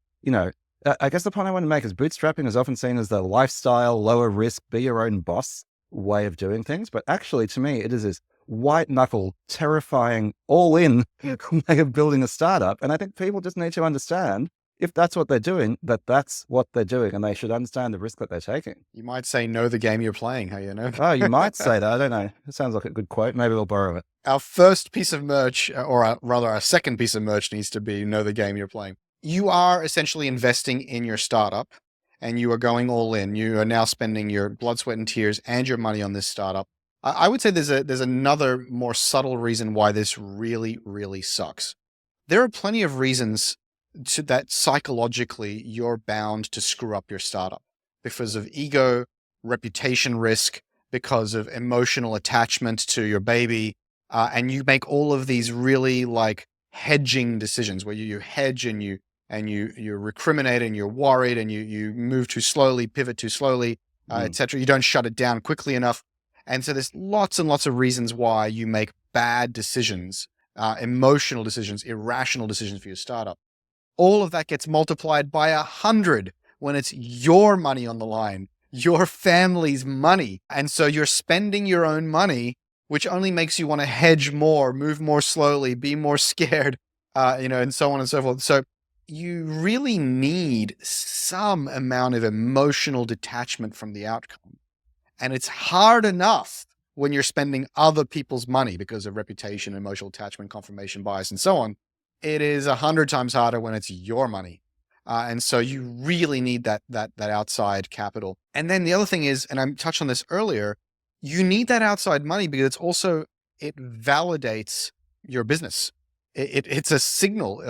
I guess the point I want to make is bootstrapping is often seen as the lifestyle, lower risk, be your own boss way of doing things. But actually, to me, it is this white knuckle, terrifying, all in way of building a startup. And I think people just need to understand, if that's what they're doing, that's what they're doing, and they should understand the risk that they're taking. You might say, know the game you're playing, how you know? Oh, you might say that. I don't know. It sounds like a good quote. Maybe we'll borrow it. Our first piece of merch, or rather our second piece of merch, needs to be know the game you're playing. You are essentially investing in your startup, and you are going all in. You are now spending your blood, sweat, and tears and your money on this startup. I would say there's another more subtle reason why this really, really sucks. There are plenty of reasons that psychologically you're bound to screw up your startup because of ego, reputation risk, because of emotional attachment to your baby. And you make all of these really like hedging decisions where you hedge and you recriminate and you're worried and you move too slowly, pivot too slowly, etc. You don't shut it down quickly enough. And so there's lots and lots of reasons why you make bad decisions, emotional decisions, irrational decisions for your startup. All of that gets multiplied by 100 when it's your money on the line, your family's money. And so you're spending your own money, which only makes you want to hedge more, move more slowly, be more scared, and so on and so forth. So you really need some amount of emotional detachment from the outcome. And it's hard enough when you're spending other people's money because of reputation, emotional attachment, confirmation bias, and so on. It is 100 times harder when it's your money. And so you really need that outside capital. And then the other thing is, and I touched on this earlier, you need that outside money because it validates your business. It's a signal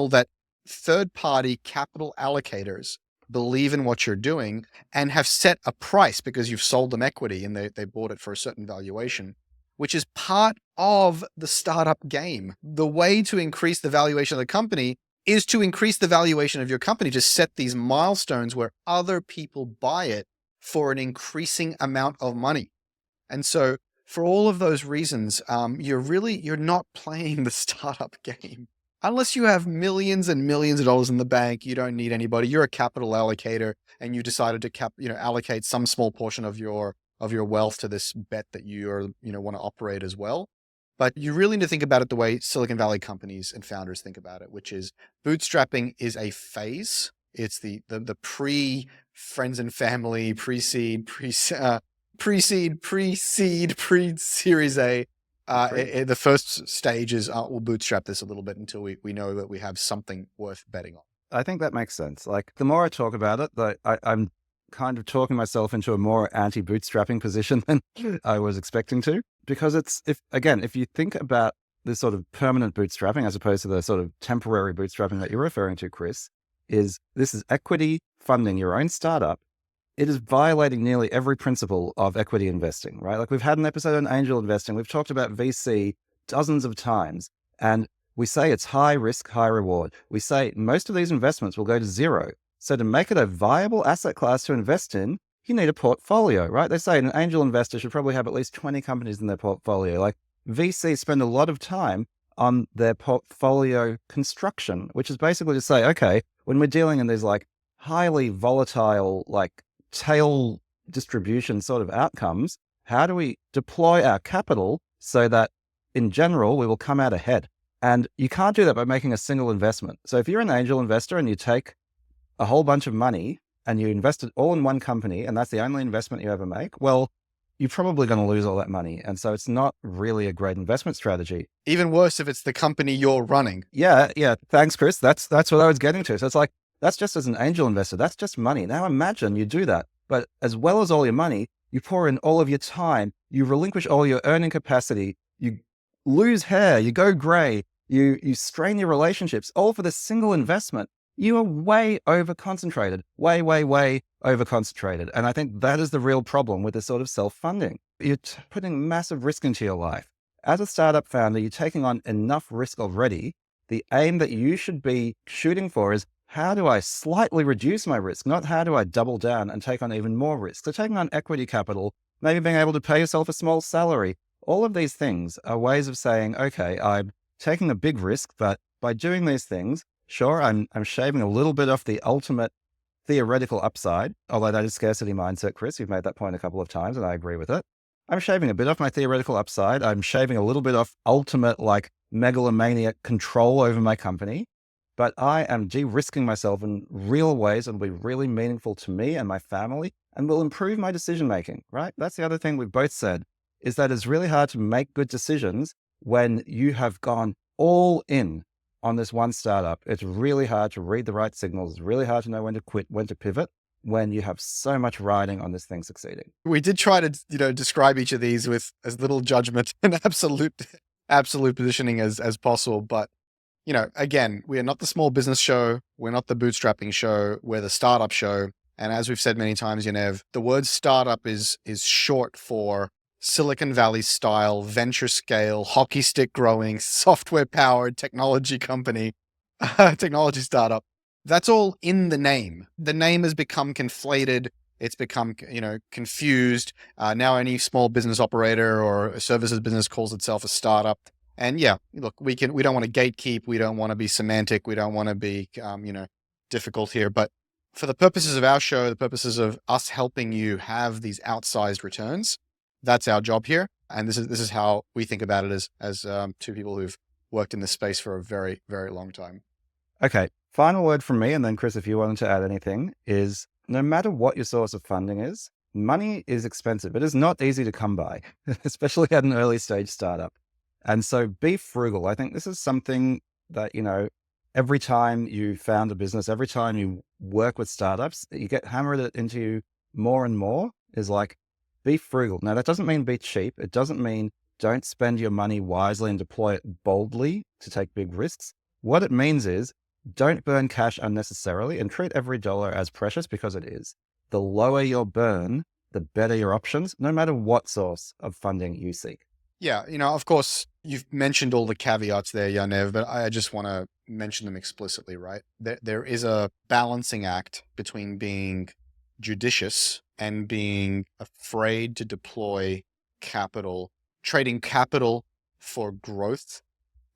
that third-party capital allocators believe in what you're doing and have set a price because you've sold them equity and they bought it for a certain valuation, which is part of the startup game. The way to increase the valuation of the company is to increase the valuation of your company, to set these milestones where other people buy it for an increasing amount of money. And so for all of those reasons, you're not playing the startup game. Unless you have millions and millions of dollars in the bank, you don't need anybody. You're a capital allocator and you decided to allocate some small portion of your wealth to this bet that you want to operate as well. But you really need to think about it the way Silicon Valley companies and founders think about it, which is bootstrapping is a phase. It's the pre-friends and family, pre-seed, pre-Series A. The first stage is we'll bootstrap this a little bit until we know that we have something worth betting on. I think that makes sense. Like the more I talk about it, I'm kind of talking myself into a more anti-bootstrapping position than I was expecting to, because if you think about this sort of permanent bootstrapping as opposed to the sort of temporary bootstrapping that you're referring to, Chris, this is equity funding your own startup. It is violating nearly every principle of equity investing, right? Like we've had an episode on angel investing. We've talked about VC dozens of times, and we say it's high risk, high reward. We say most of these investments will go to zero. So to make it a viable asset class to invest in, you need a portfolio, right? They say an angel investor should probably have at least 20 companies in their portfolio. Like VCs spend a lot of time on their portfolio construction, which is basically to say, okay, when we're dealing in these like highly volatile, like tail distribution sort of outcomes, how do we deploy our capital so that in general, we will come out ahead? And you can't do that by making a single investment. So if you're an angel investor and you take a whole bunch of money and you invest it all in one company and that's the only investment you ever make, well, you're probably going to lose all that money. And so it's not really a great investment strategy. Even worse if it's the company you're running. Yeah. Thanks, Chris. That's what I was getting to. So it's like, that's just as an angel investor, that's just money. Now imagine you do that, but as well as all your money, you pour in all of your time, you relinquish all your earning capacity, you lose hair, you go gray, you strain your relationships, all for this single investment. You are way over-concentrated, way over-concentrated. And I think that is the real problem with this sort of self-funding. You're putting massive risk into your life. As a startup founder, you're taking on enough risk already. The aim that you should be shooting for is, how do I slightly reduce my risk? Not how do I double down and take on even more risk? So taking on equity capital, maybe being able to pay yourself a small salary, all of these things are ways of saying, okay, I'm taking a big risk, but by doing these things, sure, I'm shaving a little bit off the ultimate theoretical upside, although that is scarcity mindset, Chris. You've made that point a couple of times and I agree with it. I'm shaving a bit off my theoretical upside. I'm shaving a little bit off ultimate like megalomaniac control over my company. but I am de-risking myself in real ways and will be really meaningful to me and my family and will improve my decision-making, right? That's the other thing we've both said, is that it's really hard to make good decisions when you have gone all in on this one startup. It's really hard to read the right signals. It's really hard to know when to quit, when to pivot, when you have so much riding on this thing succeeding. We did try to, describe each of these with as little judgment and absolute positioning as possible. But, again, we are not the small business show. We're not the bootstrapping show. We're the startup show. And as we've said many times, Yaniv, the word startup is short for Silicon Valley style, venture scale, hockey stick growing, software powered technology company, technology startup. That's all in the name. The name has become conflated. It's become, confused. Now any small business operator or a services business calls itself a startup. And yeah, look, we don't want to gatekeep. We don't want to be semantic. We don't want to be, difficult here. But for the purposes of our show, the purposes of us helping you have these outsized returns, that's our job here. And this is how we think about it as two people who've worked in this space for a very, very long time. Okay. Final word from me, and then Chris, if you wanted to add anything, is no matter what your source of funding is, money is expensive. It is not easy to come by, especially at an early stage startup. And so be frugal. I think this is something that, every time you found a business, every time you work with startups, you get hammered into you more and more is like, be frugal. Now, that doesn't mean be cheap. It doesn't mean don't spend your money wisely and deploy it boldly to take big risks. What it means is don't burn cash unnecessarily and treat every dollar as precious, because it is. The lower your burn, the better your options, no matter what source of funding you seek. Yeah, of course, you've mentioned all the caveats there, Yaniv, but I just want to mention them explicitly, right? There is a balancing act between being judicious and being afraid to deploy capital, trading capital for growth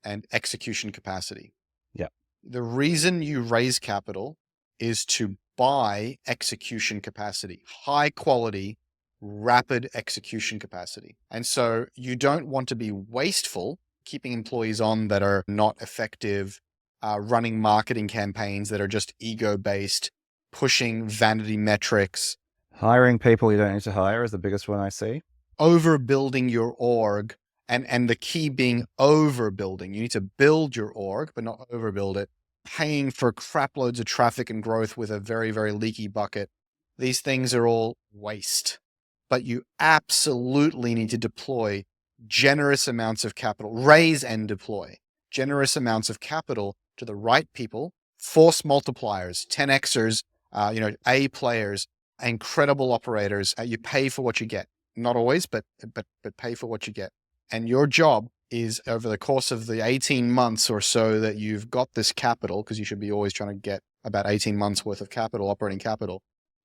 and execution capacity. Yeah. The reason you raise capital is to buy execution capacity, high quality, rapid execution capacity. And so you don't want to be wasteful, keeping employees on that are not effective, running marketing campaigns that are just ego-based, pushing vanity metrics. Hiring people you don't need to hire is the biggest one I see. Overbuilding your org, and the key being overbuilding. You need to build your org, but not overbuild it. Paying for crap loads of traffic and growth with a very, very leaky bucket. These things are all waste. But you absolutely need to deploy generous amounts of capital, raise and deploy generous amounts of capital to the right people, force multipliers, 10Xers, A players, incredible operators. You pay for what you get. Not always, but pay for what you get. And your job is, over the course of the 18 months or so that you've got this capital, because you should be always trying to get about 18 months worth of capital, operating capital,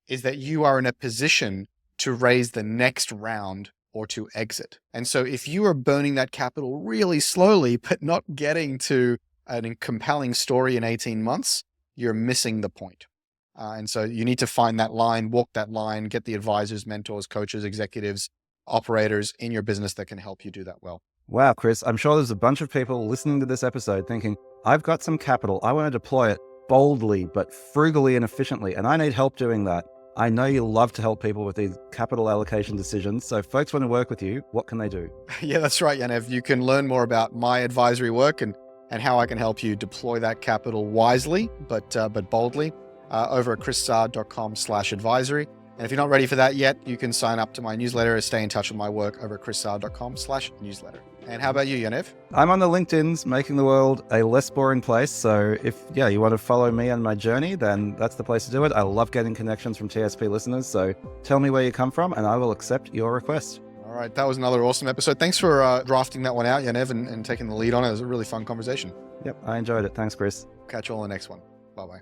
is that you are in a position to raise the next round or to exit. And so if you are burning that capital really slowly, but not getting to a compelling story in 18 months, you're missing the point. And so you need to find that line, walk that line, get the advisors, mentors, coaches, executives, operators in your business that can help you do that well. Wow, Chris, I'm sure there's a bunch of people listening to this episode thinking, I've got some capital. I want to deploy it boldly, but frugally and efficiently, and I need help doing that. I know you love to help people with these capital allocation decisions. So if folks want to work with you, what can they do? Yeah, that's right, Yaniv. You can learn more about my advisory work and how I can help you deploy that capital wisely, but boldly, over at chrissaad.com/advisory. And if you're not ready for that yet, you can sign up to my newsletter or stay in touch with my work over at chrissaad.com/newsletter. And how about you, Yaniv? I'm on the LinkedIn's, making the world a less boring place. So if you want to follow me on my journey, then that's the place to do it. I love getting connections from TSP listeners. So tell me where you come from and I will accept your request. All right. That was another awesome episode. Thanks for drafting that one out, Yaniv, and taking the lead on it. It was a really fun conversation. Yep. I enjoyed it. Thanks, Chris. Catch you all on the next one. Bye-bye.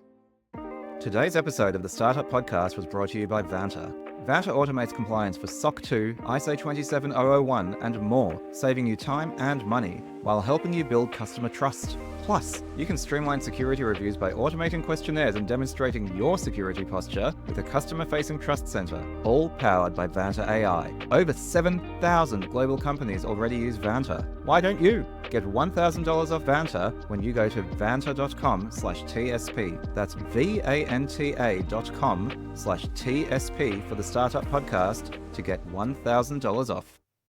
Today's episode of the Startup Podcast was brought to you by Vanta. Vanta automates compliance for SOC 2, ISO 27001, and more, saving you time and money while helping you build customer trust. Plus, you can streamline security reviews by automating questionnaires and demonstrating your security posture with a customer-facing trust center, all powered by Vanta AI. Over 7,000 global companies already use Vanta. Why don't you? Get $1,000 off Vanta when you go to vanta.com/TSP. That's VANTA.com/TSP for the Startup Podcast to get $1,000 off.